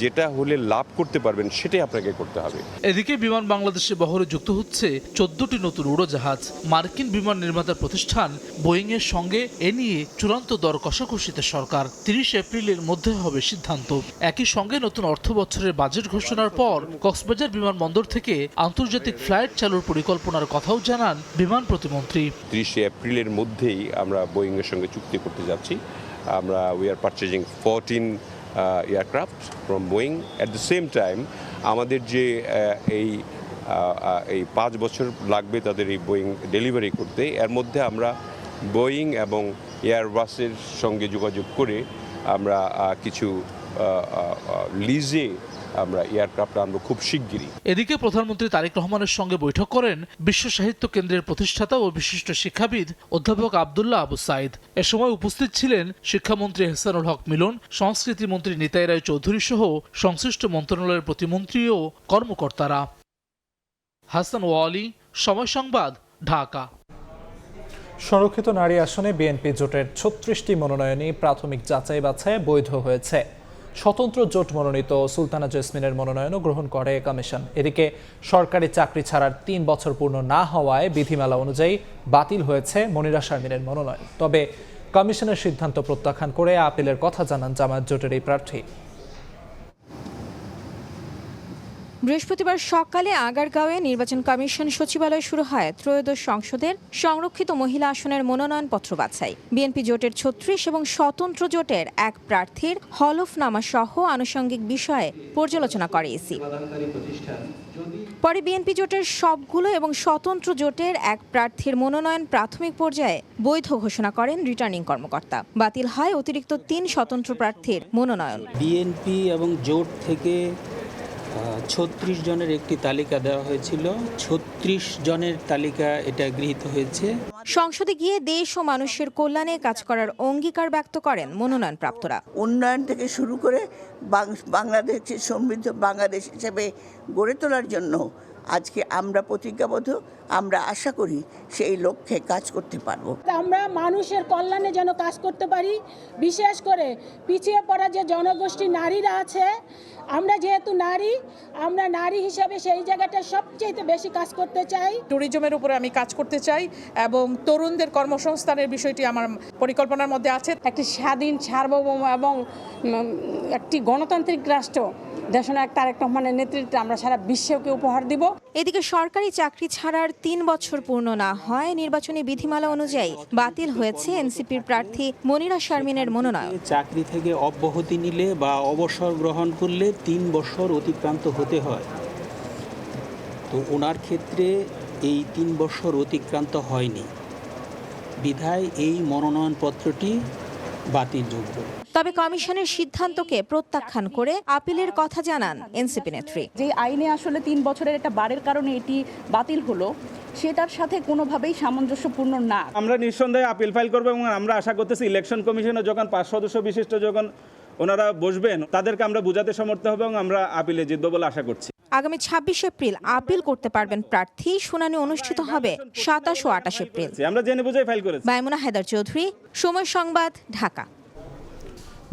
যেটা হলে লাভ করতে পারবেন সেটাই আপনাকে করতে হবে। এদিকে বিমান বাংলাদেশে বহরে যুক্ত হচ্ছে 14টি নতুন উড়োজাহাজ। মার্কিন বিমান নির্মাতা প্রতিষ্ঠান বোয়িং এর সঙ্গে এ নিয়ে চূড়ান্ত দর কষাকষিতে সরকার। 30 এপ্রিলের মধ্যে হবে সিদ্ধান্ত। একই সঙ্গে নতুন অর্থ বছরের বাজেট ঘোষণার পর কক্সবাজার বিমানবন্দর থেকে আন্তর্জাতিক ফ্লাইট চালুর পরিকল্পনার কথাও জানান বিমান প্রতিমন্ত্রী। 30 এপ্রিলের মধ্যেই আমরা বোয়িং এর সঙ্গে চুক্তি করতে যাচ্ছি। we are purchasing 14 aircraft from Boeing. At the same time, আমাদের যে এই 5 বছর লাগবে তাদের এই বোয়িং ডেলিভারি করতে, এর মধ্যে আমরা বোয়িং এবং এয়ারবাসের সঙ্গে যোগাযোগ করে আমরা কিছু লিজে আমরা এয়ারক্রাফট আনবো খুব শিগগিরই। এদিকে প্রধানমন্ত্রী তারেক রহমানের সঙ্গে বৈঠক করেন বিশ্ব সাহিত্য কেন্দ্রের প্রতিষ্ঠাতা ও বিশিষ্ট শিক্ষাবিদ অধ্যাপক আব্দুল্লাহ আবু সাইদ। এ সময় উপস্থিত ছিলেন শিক্ষামন্ত্রী এহসানুল হক মিলন, সংস্কৃতি মন্ত্রী নিতাই রায় চৌধুরী সহ সংশ্লিষ্ট মন্ত্রণালয়ের প্রতিমন্ত্রী ও কর্মকর্তারা। হাসান ওয়ালি, সময় সংবাদ, ঢাকা। সংরক্ষিত নারী আসনে বিএনপি জোটের 36টি মনোনয়নই প্রাথমিক যাচাই বাছাই বৈধ হয়েছে। স্বতন্ত্র জোট মনোনীত সুলতানা জেসমিনের মনোনয়নও গ্রহণ করে কমিশন। এদিকে সরকারি চাকরি ছাড়ার 3 বছর পূর্ণ না হওয়ায় বিধিমালা অনুযায়ী বাতিল হয়েছে মনিরা শারমিনের মনোনয়ন। তবে কমিশনের সিদ্ধান্ত প্রত্যাখ্যান করে আপিলের কথা জানান জামায়াত জোটের এই প্রার্থী। বৃহস্পতিবার সকালে আগারগাঁওয়ে নির্বাচন কমিশন সচিবালয়ে শুরু হয় ত্রয়োদশ সংসদের সংরক্ষিত মহিলা আসনের মনোনয়নপত্র বাছাই। বিএনপি জোটের 36 এবং স্বতন্ত্র জোটের এক প্রার্থীর হলফনামা সহ আনুষঙ্গিক বিষয়ে পর্যালোচনা করে ইসি। পরে বিএনপি জোটের সবগুলো এবং স্বতন্ত্র জোটের এক প্রার্থীর মনোনয়ন প্রাথমিক পর্যায়ে বৈধ ঘোষণা করেন রিটার্নিং কর্মকর্তা। বাতিল হয় অতিরিক্ত 3 স্বতন্ত্র প্রার্থীর মনোনয়ন। বিএনপি এবং জোট থেকে 36 জনের একটি তালিকা দেওয়া হয়েছিল। 36 জনের তালিকা এটা গৃহীত হয়েছে। সংসদে গিয়ে দেশ ও মানুষের কল্যাণে কাজ করার অঙ্গীকার ব্যক্ত করেন মনোনয়ন প্রাপ্তরা। উন্নয়ন থেকে শুরু করে বাংলাদেশের সমৃদ্ধ বাংলাদেশ হিসেবে গড়ে তোলার জন্য আজকে আমরা প্রতিজ্ঞাবদ্ধ। আমরা আশা করি সেই লক্ষ্যে কাজ করতে পারবো। আমরা মানুষের কল্যাণে যেন কাজ করতে পারি, বিশেষ করে পিছিয়ে পড়া যে জনগোষ্ঠী নারীরা আছে, আমরা যেহেতু নারী, আমরা নারী হিসাবে সেই জায়গাটা সবচেয়ে বেশি কাজ করতে চাই। ট্যুরিজমের উপরে আমি কাজ করতে চাই এবং তরুণদের কর্মসংস্থানের বিষয়টি আমার পরিকল্পনার মধ্যে আছে। একটি স্বাধীন, সার্বভৌম এবং একটি গণতান্ত্রিক রাষ্ট্র দেশনায়ক তারেক রহমানের নেতৃত্বে আমরা সারা বিশ্বকে উপহার দিব। এদিকে সরকারি চাকরি ছাড়ার 3 বছর পূর্ণ না হয় নির্বাচনী বিধিমালা অনুযায়ী বাতিল হয়েছে এনসিপির প্রার্থী মনিরা শারমিনের মনোনয়ন। চাকরি থেকে অব্যাহতি নিলে বা অবসর গ্রহণ করলে 3 বছর অতিক্রান্ত হতে হয়। তো ওনার ক্ষেত্রে এই 3 বছর অতিক্রান্ত হয়নি, বিধায় এই মনোনয়নপত্রটি বাতিলযোগ্য। তবে কমিশনের সিদ্ধান্তকে প্রত্যাখ্যান করে আপিলের কথা জানান এনসিপি নেত্রী। যে আইনে আসলে 3 বছরের একটা বাড়ের কারণে এটি বাতিল হলো, সেটার সাথে কোনোভাবেই সামঞ্জস্যপূর্ণ না। আমরা নিঃসন্দেহে আপিল ফাইল করবো এবং আমরা আশা করতেছি ইলেকশন কমিশনে যখন 5 সদস্য বিশিষ্ট যখন ওনারা বসবেন, তাদেরকে আমরা বোঝাতে সমর্থ হব এবং আমরা আপিলে জিতবো বলে আশা করছি। আগামী 26 এপ্রিল আপিল করতে পারবেন প্রার্থী। শুনানি অনুষ্ঠিত হবে 27 ও 28 এপ্রিল। আমরা জেনে বুঝে ফাইল করেছি। মাইমুনা হায়দার চৌধুরী, সময় সংবাদ, ঢাকা।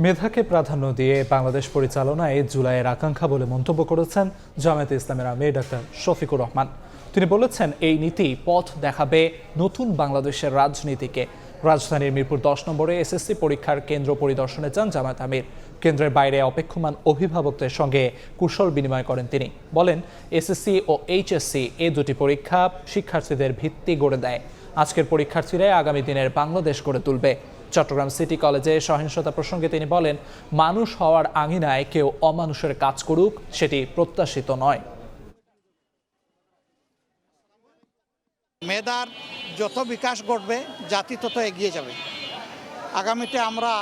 মেধাকে প্রাধান্য দিয়ে বাংলাদেশ পরিচালনায় জুলাইয়ের আকাঙ্ক্ষা বলে মন্তব্য করেছেন জামায়াতে ইসলামের আমির ডাক্তার শফিকুর রহমান। তিনি বলেছেন, এই নীতি পথ দেখাবে নতুন বাংলাদেশের রাজনীতিকে। রাজধানীর মিরপুর 10 নম্বরে এসএসসি পরীক্ষার কেন্দ্র পরিদর্শনে যান জামায়াত আমির। কেন্দ্রের বাইরে অপেক্ষমান অভিভাবকদের সঙ্গে কুশল বিনিময় করেন তিনি। বলেন, এসএসসি ও এইচএসসি এই দুটি পরীক্ষা শিক্ষার্থীদের ভিত্তি গড়ে দেয়। আজকের পরীক্ষার্থীরা আগামী দিনের বাংলাদেশ গড়ে তুলবে। চট্টগ্রাম সিটি কলেজে সহিংসতা প্রসঙ্গে তিনি বলেন, মানুষ হওয়ার আঙিনায় কেউ অমানুষের কাজ করুক সেটি প্রত্যাশিত নয়। মেধার যত বিকাশ ঘটবে জাতি তত এগিয়ে যাবে। আগামীতে আমরা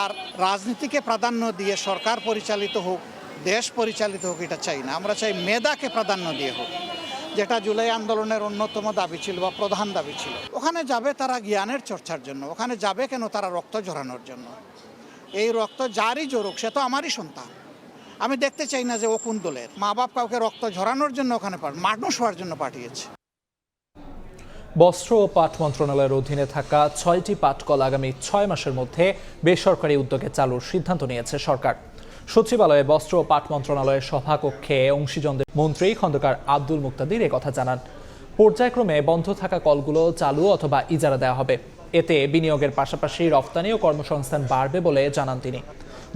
আর রাজনীতিকে প্রাধান্য দিয়ে সরকার পরিচালিত হোক, দেশ পরিচালিত হোক এটা চাই না। আমরা চাই মেধাকে প্রাধান্য দিয়ে হোক, যেটা জুলাই আন্দোলনের অন্যতম দাবি ছিল বা প্রধান দাবি ছিল। ওখানে যাবে তারা জ্ঞানের চর্চার জন্য, ওখানে যাবে কেন তারা রক্ত ঝরানোর জন্য। এই রক্ত যারই জোরুক, সে তো আমারই সন্তান। আমি দেখতে চাই না যে ও কোন দলের। মা বাপ কাউকে রক্ত ঝরানোর জন্য ওখানে মানুষ হওয়ার জন্য পাঠিয়েছে। বস্ত্র ও পাট মন্ত্রণালয়ের অধীনে থাকা 6টি পাটকল আগামী 6 মাসের মধ্যে বেসরকারি উদ্যোগে চালুর সিদ্ধান্ত নিয়েছে সরকার। সচিবালয়ে বস্ত্র ও পাট মন্ত্রণালয়ের সভাকক্ষে অংশীজনদের মন্ত্রী খন্দকার আব্দুল মুক্তাদির একথা জানান। পর্যায়ক্রমে বন্ধ থাকা কলগুলো চালু অথবা ইজারা দেওয়া হবে। এতে বিনিয়োগের পাশাপাশি রফতানি ও কর্মসংস্থান বাড়বে বলে জানান তিনি।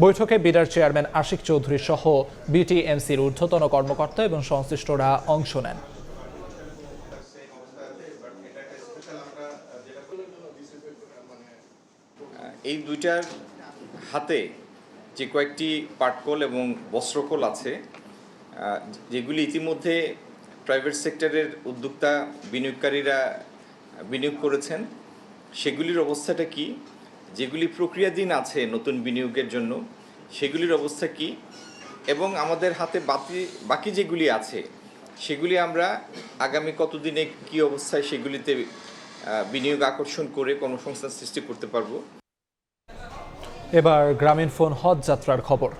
বৈঠকে বিডার চেয়ারম্যান আশিক চৌধুরী সহ বিটিএমসির ঊর্ধ্বতন কর্মকর্তা এবং সংশ্লিষ্টরা অংশ নেন। এই দুইটার হাতে যে কয়েকটি পাটকল এবং বস্ত্রকল আছে, যেগুলি ইতিমধ্যে প্রাইভেট সেক্টরের উদ্যোক্তা বিনিয়োগকারীরা বিনিয়োগ করেছেন, সেগুলির অবস্থাটা কি, যেগুলি প্রক্রিয়াধীন আছে নতুন বিনিয়োগের জন্য সেগুলির অবস্থা কি, এবং আমাদের হাতে বাকি যেগুলি আছে সেগুলি আমরা আগামী কতদিনে কি অবস্থায় সেগুলিতে বিনিয়োগ আকর্ষণ করে কর্মসংস্থান সৃষ্টি করতে পারবো। এবার গ্রামীণ ফোন হজ যাত্রার খবর।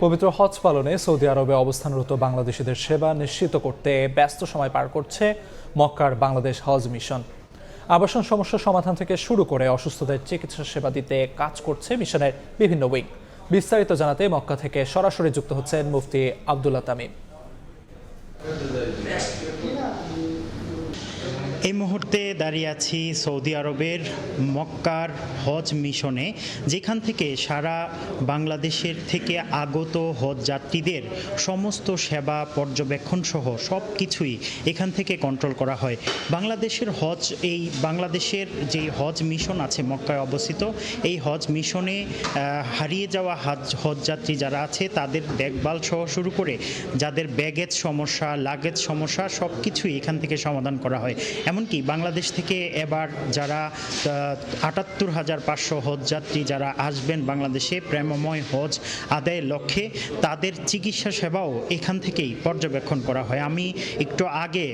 পবিত্র হজ পালনে সৌদি আরবে অবস্থানরত বাংলাদেশিদের সেবা নিশ্চিত করতে ব্যস্ত সময় পার করছে মক্কার বাংলাদেশ হজ মিশন। আবাসন সমস্যার সমাধান থেকে শুরু করে অসুস্থদের চিকিৎসা সেবা দিতে কাজ করছে মিশনের বিভিন্ন উইং। বিস্তারিত জানাতে মক্কা থেকে সরাসরি যুক্ত হচ্ছেন মুফতি আব্দুল্লাহ তামিম। এই মুহূর্তে দাঁড়িয়ে আছি সৌদি আরবের মক্কার হজ মিশনে, যেখান থেকে সারা বাংলাদেশের থেকে আগত হজ যাত্রীদের সমস্ত সেবা পর্যবেক্ষণ সহ সব কিছুই এখান থেকে কন্ট্রোল করা হয়। বাংলাদেশের যে হজ মিশন আছে মক্কায় অবস্থিত, এই হজ মিশনে হারিয়ে যাওয়া হজ যাত্রী যারা আছে তাদের দেখভাল সহ শুরু করে যাদের ব্যাগেজ সমস্যা, লাগেজ সমস্যা সব কিছুই এখান থেকে সমাধান করা হয়। এমনকি বাংলাদেশ থেকে এবার যারা ৭৮,৫০০ হজ যাত্রী যারা আসবেন বাংলাদেশে প্রেমময় হজ আদায়ের লক্ষ্যে, তাদের চিকিৎসা সেবাও এখান থেকেই পর্যবেক্ষণ করা হয়। আমি একটু আগে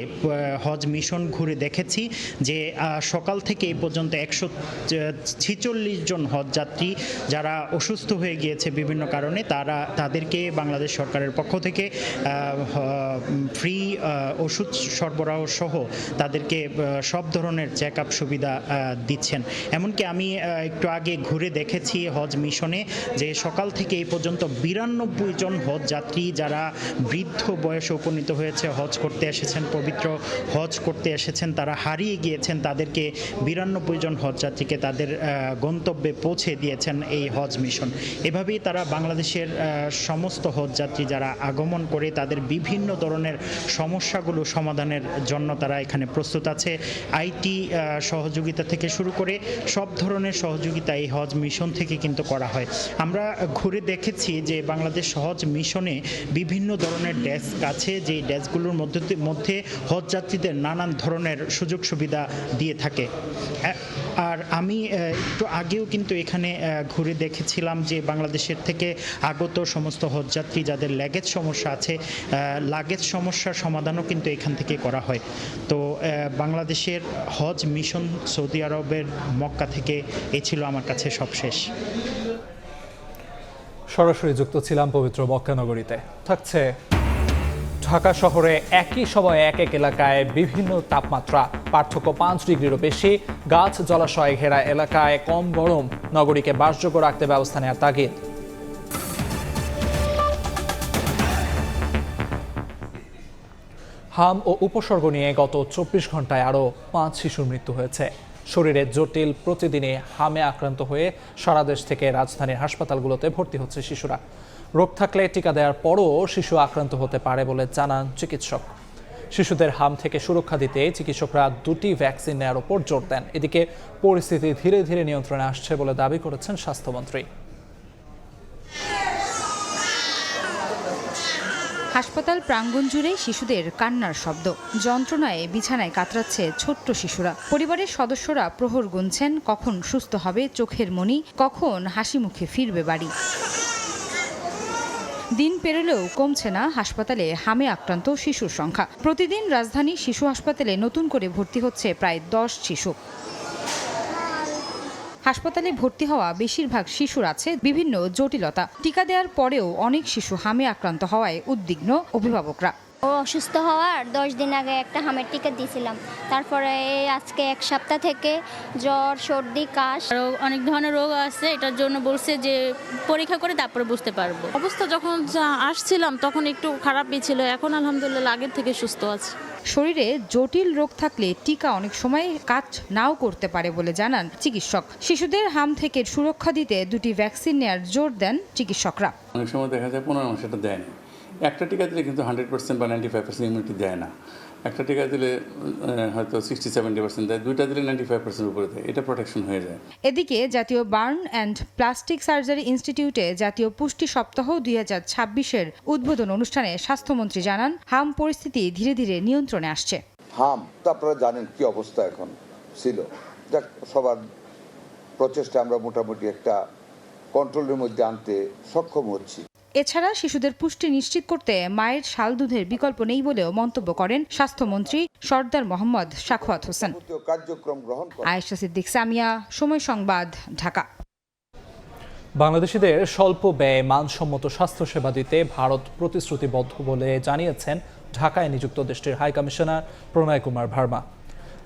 হজ মিশন ঘুরে দেখেছি যে সকাল থেকে এই পর্যন্ত ১৪৬ জন হজ যাত্রী যারা অসুস্থ হয়ে গিয়েছে বিভিন্ন কারণে, তাদেরকে বাংলাদেশ সরকারের পক্ষ থেকে ফ্রি ওষুধ সরবরাহ সহ তাদেরকে সব ধরনের চেক আপ সুবিধা দিচ্ছেন। এমনকি আমি একটু আগে ঘুরে দেখেছি হজ মিশনে যে সকাল থেকে এই পর্যন্ত ৯২ জন হজ যাত্রী যারা বৃদ্ধ বয়সে উপনীত হয়েছে, হজ করতে এসেছেন, পবিত্র হজ করতে এসেছেন, তারা হারিয়ে গিয়েছেন, তাদেরকে ৯২ জন হজ যাত্রীকে তাদের গন্তব্যে পৌঁছে দিয়েছেন এই হজ মিশন। এভাবেই তারা বাংলাদেশের সমস্ত হজ যাত্রী যারা আগমন করে তাদের বিভিন্ন ধরনের সমস্যাগুলো সমাধানের জন্য তারা এখানে প্রস্তুত আছে। আইটি সহযোগিতা থেকে শুরু করে সব ধরনের সহযোগিতা এই হজ মিশন থেকে কিন্তু করা হয়। আমরা ঘুরে দেখেছি যে বাংলাদেশ হজ মিশনে বিভিন্ন ধরনের ডেস্ক আছে, যে ডেস্কগুলোর মধ্যে হজ যাত্রীদের নানান ধরনের সুযোগ সুবিধা দিয়ে থাকে। আর আমি একটু আগেও কিন্তু এখানে ঘুরে দেখেছিলাম যে বাংলাদেশের থেকে আগত সমস্ত হজ যাত্রী যাদের লাগেজ সমস্যা আছে, লাগেজ সমস্যার সমাধানও কিন্তু এখান থেকে করা হয়। তো বাংলাদেশের হজ মিশন সৌদি আরবের মক্কা থেকে এই ছিল আমার কাছে সবশেষ। সরাসরি যুক্ত ছিলাম পবিত্র মক্কা নগরীতে। থাকছে ঢাকা শহরে একই সময়ে এক এক এলাকায় বিভিন্ন তাপমাত্রা, পার্থক্য ৫ ডিগ্রিরও বেশি। গাছ জলাশয় ঘেরা এলাকায় কম গরম, নগরীকে বাসযোগ্য রাখতে ব্যবস্থা নেওয়ার তাগিদ। হাম ও উপসর্গ নিয়ে গত ২৪ ঘন্টায় আরও ৫ শিশুর মৃত্যু হয়েছে। শরীরে জটিল প্রতিদিনে হামে আক্রান্ত হয়ে সারা দেশ থেকে রাজধানীর হাসপাতালগুলোতে ভর্তি হচ্ছে শিশুরা। রোগ থাকলে টিকা দেওয়ার পরও শিশু আক্রান্ত হতে পারে বলে জানান চিকিৎসক। শিশুদের হাম থেকে সুরক্ষা দিতে চিকিৎসকরা ২টি ভ্যাকসিন নেওয়ার উপর জোর দেন। এদিকে পরিস্থিতি ধীরে ধীরে নিয়ন্ত্রণে আসছে বলে দাবি করেছেন স্বাস্থ্যমন্ত্রী। হাসপাতাল প্রাঙ্গণ জুড়ে শিশুদের কান্নার শব্দ, যন্ত্রণায় বিছানায় কাতরাচ্ছে ছোট্ট শিশুরা। পরিবারের সদস্যরা প্রহর গুনছেন কখন সুস্থ হবে চোখের মনি, কখন হাসি মুখে ফিরবে বাড়ি। দিন পেরোলেও কমছে না হাসপাতালে হামে আক্রান্ত শিশুর সংখ্যা। প্রতিদিন রাজধানী শিশু হাসপাতালে নতুন করে ভর্তি হচ্ছে প্রায় ১০ শিশু। হাসপাতালে ভর্তি হওয়া বেশিরভাগ শিশুর আছে বিভিন্ন জটিলতা। টিকা দেওয়ার পরেও অনেক শিশু হামে আক্রান্ত হওয়ায় উদ্বিগ্ন অভিভাবকরা। ও অসুস্থ হওয়ার 10 দিন আগে একটা হামের টিকা দিয়েছিলাম, তারপরে আজকে 1 সপ্তাহ থেকে জ্বর, সর্দি, কাশ, আরও অনেক ধরনের রোগ আছে। এটার জন্য বলছে যে পরীক্ষা করে তারপরে বুঝতে পারবো। অবস্থা যখন আসছিলাম তখন একটু খারাপই ছিল, এখন আলহামদুলিল্লাহ আগের থেকে সুস্থ আছে। শরীরে জটিল রোগ থাকলে টিকা অনেক সময় কাজ নাও করতে পারে বলে জানান চিকিৎসক। শিশুদের হাম থেকে সুরক্ষা দিতে 2টি ভ্যাকসিন নেওয়ার জোর দেন চিকিৎসকরা। অনেক সময় দেখা যায় 15 মাস সেটা দেয় না। একটা টিকা দিলে কিন্তু 100% বা 95% ইমিউনিটি দেয় না। একটা টিকা দিলে হয়তো 60-70% দেয়, 2টা দিলে 95% উপরে দেয়, এটা প্রোটেকশন হয়ে যায়। এদিকে জাতীয় বার্ন অ্যান্ড প্লাস্টিক সার্জারি ইনস্টিটিউটে জাতীয় পুষ্টি সপ্তাহ 2026-এর উদ্বোধন অনুষ্ঠানে স্বাস্থ্যমন্ত্রী জানান হাম পরিস্থিতি ধীরে ধীরে নিয়ন্ত্রণে আসছে। হাম তো আপনারা জানেন কি অবস্থা এখন ছিল, সবার প্রচেষ্টা আমরা মোটামুটি একটা কন্ট্রোলের মধ্যে আনতে সক্ষম হচ্ছি। এছাড়া শিশুদের পুষ্টি নিশ্চিত করতে মায়ের শাল দুধের বিকল্প নেই বলেও মন্তব্য করেন স্বাস্থ্যমন্ত্রী সরদার মোহাম্মদ সাখাওয়াত হোসেন। আয়েশা সিদ্দিক সামিয়া, সময় সংবাদ, ঢাকা। বাংলাদেশিদের স্বল্প ব্যয়ে মানসম্মত স্বাস্থ্যসেবা দিতে ভারত প্রতিশ্রুতিবদ্ধ বলে জানিয়েছেন ঢাকায় নিযুক্ত দেশটির হাই কমিশনার প্রণয় কুমার ভার্মা।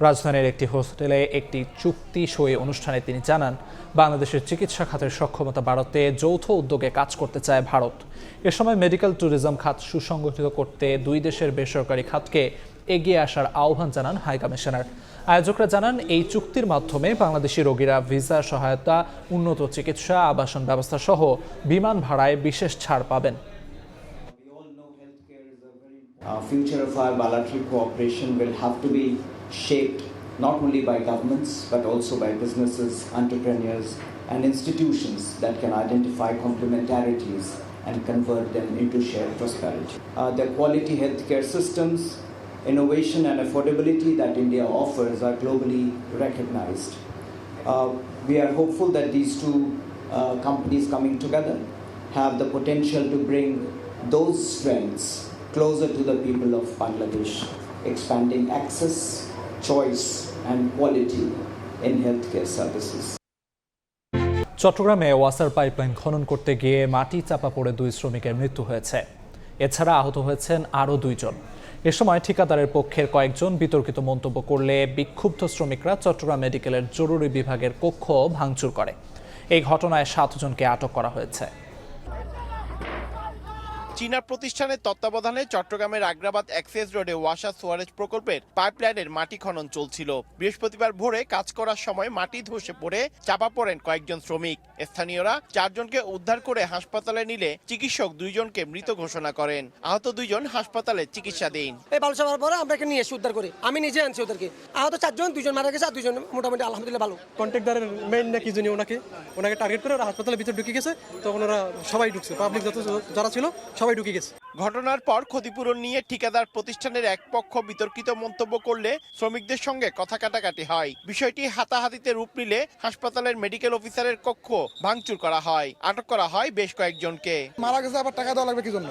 রাজধানীর একটি হোস্টেলে একটি চুক্তি সই অনুষ্ঠানে তিনি জানান, বাংলাদেশের চিকিৎসা খাতের সক্ষমতা বাড়াতে যৌথ উদ্যোগে কাজ করতে চায় ভারত। এ সময় মেডিকেল ট্যুরিজম খাত সুসংগঠিত করতে দুই দেশের বেসরকারি খাতকে এগিয়ে আসার আহ্বান জানান হাই কমিশনার। আয়োজকরা জানান, এই চুক্তির মাধ্যমে বাংলাদেশি রোগীরা ভিসা সহায়তা, উন্নত চিকিৎসা, আবাসন ব্যবস্থা সহ বিমান ভাড়ায় বিশেষ ছাড় পাবেন। Future of our bilateral cooperation will have to be shaped not only by governments but also by businesses, entrepreneurs and institutions that can identify complementarities and convert them into shared prosperity. Their quality healthcare systems, innovation and affordability that India offers are globally recognized. We are hopeful that these two companies coming together have the potential to bring those strengths closer to the people of Bangladesh, expanding access, choice and quality in healthcare services. চট্টগ্রামে ওয়াসার pipeline খনন করতে গিয়ে মাটি চাপা পড়ে 2 শ্রমিকের মৃত্যু হয়েছে। এছাড়া আহত হয়েছেন আরও 2 জন। এ সময় ঠিকাদারের পক্ষের কয়েকজন বিতর্কিত মন্তব্য করলে বিক্ষুব্ধ শ্রমিকরা চট্টগ্রাম মেডিকেলের জরুরি বিভাগের কক্ষ ভাঙচুর করে। এই ঘটনায় 7 জনকে আটক করা হয়েছে। চীনা প্রতিষ্ঠানের তত্ত্বাবধানে চট্টগ্রামের আগ্রাবাদ অ্যাক্সেস রোডে ওয়াসা সোয়ারেজ প্রকল্পের পাইপলাইনের মাটি খনন চলছিল। বৃহস্পতিবার ভোরে কাজ করার সময় মাটি ধসে পড়ে চাপা পড়েন কয়েকজন শ্রমিক। স্থানীয়রা 4 জনকে উদ্ধার করে হাসপাতালে নিলে চিকিৎসক 2 জনকে মৃত ঘোষণা করেন। আহত 2 জন হাসপাতালে চিকিৎসাধীন। এই বালু চাপার পরে আমরা নিয়ে এসে উদ্ধার করি। আমি নিজে আনছি ওদেরকে। আহত 4 জন, 2 জন মারা গেছে আর 2 জন মোটামুটি আলহামদুলিল্লাহ ভালো। কন্ট্রাক্টরের মেইন নাকি জনি ওনাকে টার্গেট করে ওরা হাসপাতালের ভিতরে ঢুকে গেছে। তখন ওরা সবাই ঢুকছে, পাবলিক যারা ছিল সবাই ঢুকে গেছে। ঘটনার পর ক্ষতিপূরণ নিয়ে ঠিকাদার প্রতিষ্ঠানের এক পক্ষ বিতর্কিত মন্তব্য করলে শ্রমিকদের সঙ্গে কথা কাটাকাটি হয়। বিষয়টি হাতাহাতিতে রূপ নিলে হাসপাতালের মেডিকেল অফিসারের কক্ষ ভাঙচুর করা হয়। আটক করা হয় বেশ কয়েকজনকে। মারা গেছে, আবার টাকা দেওয়া লাগবে কি জন্য?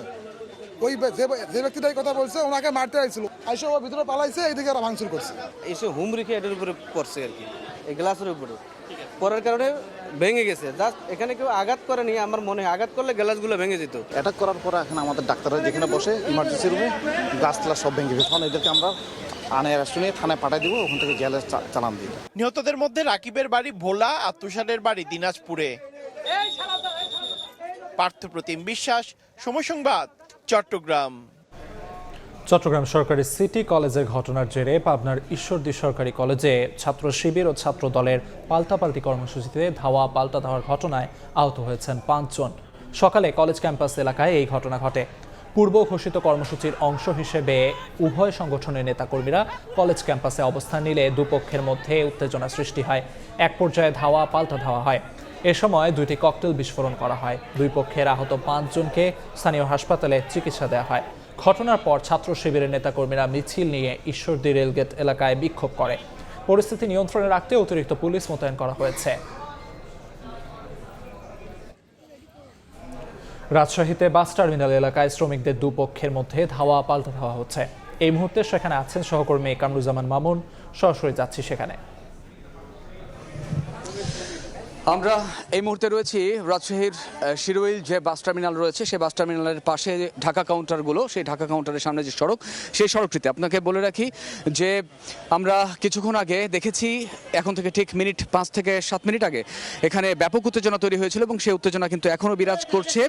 ওই যে ব্যক্তিটাই কথা বলছে ওনাকে মারতে আইছিল, আইসে ও ভিতরে পালাইছে, এইদিকে ওরা ভাঙচুর করছে। এসে হুম রেখে এটার উপরে পড়ছে আর কি, এই গ্লাসের উপরে পড়ার কারণে ভেঙে গেছে। জাস্ট এখানে কেউ আঘাত করেনি, আমার মনে হয় আঘাত করলে গ্লাসগুলো ভেঙে যেত। অ্যাটাক করার পরে এখন আমাদের ডাক্তাররা যেখানে বসে ইমার্জেন্সি রুমে গ্লাস ট্লাস সব ভেঙে গেছে। তখন এদেরকে আমরা আনায় শুনে থানায় পাঠিয়ে দিব, ওখান থেকে জেলে চালান দিব। নিহতদের মধ্যে রাকিবের বাড়ি ভোলা আর তুষারের বাড়ি দিনাজপুরে। পার্থপ্রতিম বিশ্বাস, সময় সংবাদ, চট্টগ্রাম। চট্টগ্রাম সরকারি সিটি কলেজের ঘটনার জেরে পাবনার ঈশ্বরদী সরকারি কলেজে ছাত্র শিবির ও ছাত্র দলের পাল্টাপাল্টি কর্মসূচিতে ধাওয়া পাল্টা ধাওয়ার ঘটনায় আহত হয়েছেন 5 জন। সকালে কলেজ ক্যাম্পাস এলাকায় এই ঘটনা ঘটে। পূর্ব ঘোষিত কর্মসূচির অংশ হিসেবে উভয় সংগঠনের নেতাকর্মীরা কলেজ ক্যাম্পাসে অবস্থান নিলে দুপক্ষের মধ্যে উত্তেজনা সৃষ্টি হয়। এক পর্যায়ে ধাওয়া পাল্টা ধাওয়া হয়। এ সময় 2টি ককটেল বিস্ফোরণ করা হয়। 2 পক্ষের আহত 5 জনকে স্থানীয় হাসপাতালে চিকিৎসা দেওয়া হয়। ঘটনার পর ছাত্র শিবিরের নেতাকর্মীরা মিছিল নিয়ে ঈশ্বরদী রেলগেট এলাকায় বিক্ষোভ করে। পরিস্থিতি নিয়ন্ত্রণে রাখতে অতিরিক্ত পুলিশ মোতায়েন করা হয়েছে। রাজশাহীতে বাস টার্মিনাল এলাকায় শ্রমিকদের দুপক্ষের মধ্যে ধাওয়া পাল্টা ধাওয়া হচ্ছে। এই মুহূর্তে সেখানে আছেন সহকর্মী কামরুজ্জামান মামুন। সরাসরি যাচ্ছি সেখানে। আমরা এই মুহূর্তে রয়েছি রাজশাহীর শিরোইল যে বাস টার্মিনাল রয়েছে, সেই বাস টার্মিনালের পাশে ঢাকা কাউন্টারগুলো, সেই ঢাকা কাউন্টারের সামনে যে সড়ক, সেই সড়কটিতে আপনাকে বলে রাখি যে আমরা কিছুক্ষণ আগে দেখেছি, এখন থেকে ঠিক 5 থেকে 7 মিনিট আগে এখানে ব্যাপক উত্তেজনা তৈরি হয়েছিল এবং সেই উত্তেজনা কিন্তু এখনও বিরাজ করছে।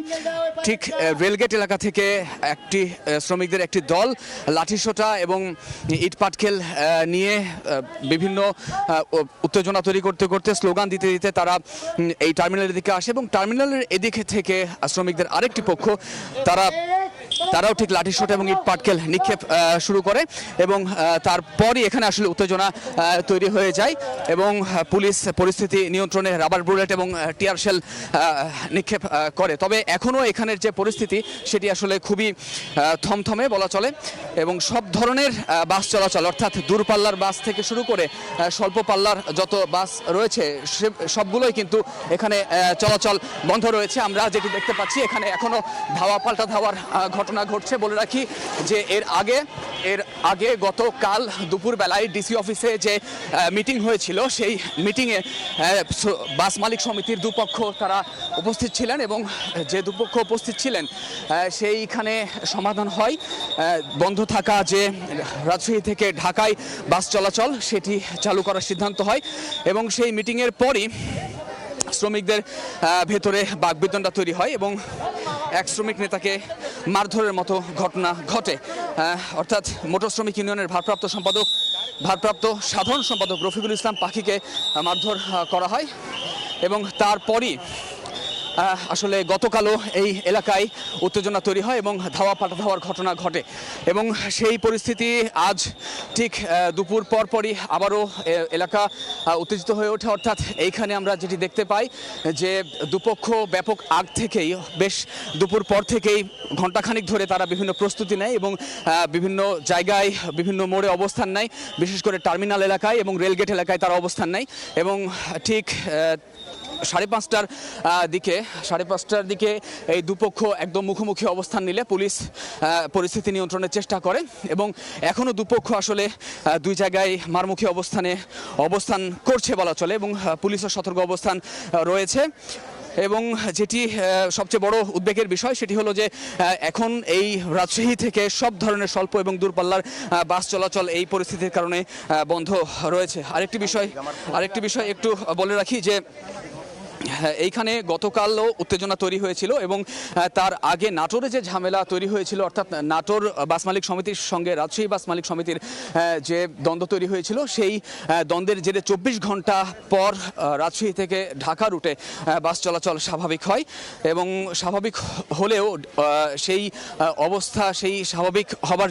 ঠিক রেলগেট এলাকা থেকে একটি শ্রমিকদের একটি দল লাঠিসোঁটা এবং ইট পাটকেল নিয়ে বিভিন্ন উত্তেজনা তৈরি করতে করতে স্লোগান দিতে দিতে তারা এই টার্মিনালের দিকে আসে এবং টার্মিনালের এদিকে থেকে শ্রমিকদের আরেকটি পক্ষ তারাও ঠিক লাঠিসোঁটা এবং ইট পাটকেল নিক্ষেপ শুরু করে এবং তারপরই এখানে আসলে উত্তেজনা তৈরি হয়ে যায় এবং পুলিশ পরিস্থিতি নিয়ন্ত্রণে রাবার বুলেট এবং টিয়ার শেল নিক্ষেপ করে। তবে এখনও এখানের যে পরিস্থিতি সেটি আসলে খুবই থমথমে বলা চলে এবং সব ধরনের বাস চলাচল, অর্থাৎ দূরপাল্লার বাস থেকে শুরু করে স্বল্প পাল্লার যত বাস রয়েছে সবগুলোই কিন্তু এখানে চলাচল বন্ধ রয়েছে। আমরা যেটি দেখতে পাচ্ছি এখানে এখনও ধাওয়া পাল্টা ধাওয়ার ঘটনা ঘটছে। বলে রাখি যে এর আগে গতকাল দুপুর বেলায় ডিসি অফিসে যে মিটিং হয়েছিল, সেই মিটিংয়ে বাস মালিক সমিতির দুপক্ষ তারা উপস্থিত ছিলেন এবং যে দুপক্ষ উপস্থিত ছিলেন সেইখানে সমাধান হয় বন্ধ থাকা যে রাজশাহী থেকে ঢাকায় বাস চলাচল সেটি চালু করার সিদ্ধান্ত হয় এবং সেই মিটিংয়ের পরই শ্রমিকদের ভেতরে বাকবিতণ্ডা তৈরি হয় এবং এক শ্রমিক নেতাকে মারধরের মতো ঘটনা ঘটে। অর্থাৎ মোটর শ্রমিক ইউনিয়নের ভারপ্রাপ্ত সাধারণ সম্পাদক রফিকুল ইসলাম পাখিকে মারধর করা হয় এবং তারপরই আসলে গতকালও এই এলাকায় উত্তেজনা তৈরি হয় এবং ধাওয়া পাল্টা ধাওয়ার ঘটনা ঘটে এবং সেই পরিস্থিতি আজ ঠিক দুপুর পরপরই আবারও এলাকা উত্তেজিত হয়ে ওঠে। অর্থাৎ এইখানে আমরা যেটি দেখতে পাই যে দুপক্ষ ব্যাপক আগ থেকেই বেশ দুপুর পর থেকেই ঘণ্টাখানিক ধরে তারা বিভিন্ন প্রস্তুতি নেয় এবং বিভিন্ন জায়গায় বিভিন্ন মোড়ে অবস্থান নেয়, বিশেষ করে টার্মিনাল এলাকায় এবং রেলগেট এলাকায় তারা অবস্থান নেয় এবং ঠিক 5:30টার দিকে এই দুপক্ষ একদম মুখোমুখি অবস্থান নিলে পুলিশ পরিস্থিতি নিয়ন্ত্রণের চেষ্টা করে এবং এখনও দুপক্ষ আসলে দুই জায়গায় মারমুখী অবস্থান করছে বলা চলে এবং পুলিশের সতর্ক অবস্থান রয়েছে। এবং যেটি সবচেয়ে বড় উদ্বেগের বিষয় সেটি হলো যে এখন এই রাজশাহী থেকে সব ধরনের স্বল্প এবং দূরপাল্লার বাস চলাচল এই পরিস্থিতির কারণে বন্ধ রয়েছে। আরেকটি বিষয় একটু বলে রাখি যে এইখানে গতকালও উত্তেজনা তৈরি হয়েছিল এবং তার আগে নাটোরে যে ঝামেলা তৈরি হয়েছিল, অর্থাৎ নাটোর বাস মালিক সমিতির সঙ্গে রাজশাহী বাস মালিক সমিতির যে দ্বন্দ্ব তৈরি হয়েছিল, সেই দ্বন্দ্বের জেরে 24 ঘন্টা পর রাজশাহী থেকে ঢাকা রুটে বাস চলাচল স্বাভাবিক হয় এবং স্বাভাবিক হলেও সেই অবস্থা, সেই স্বাভাবিক হবার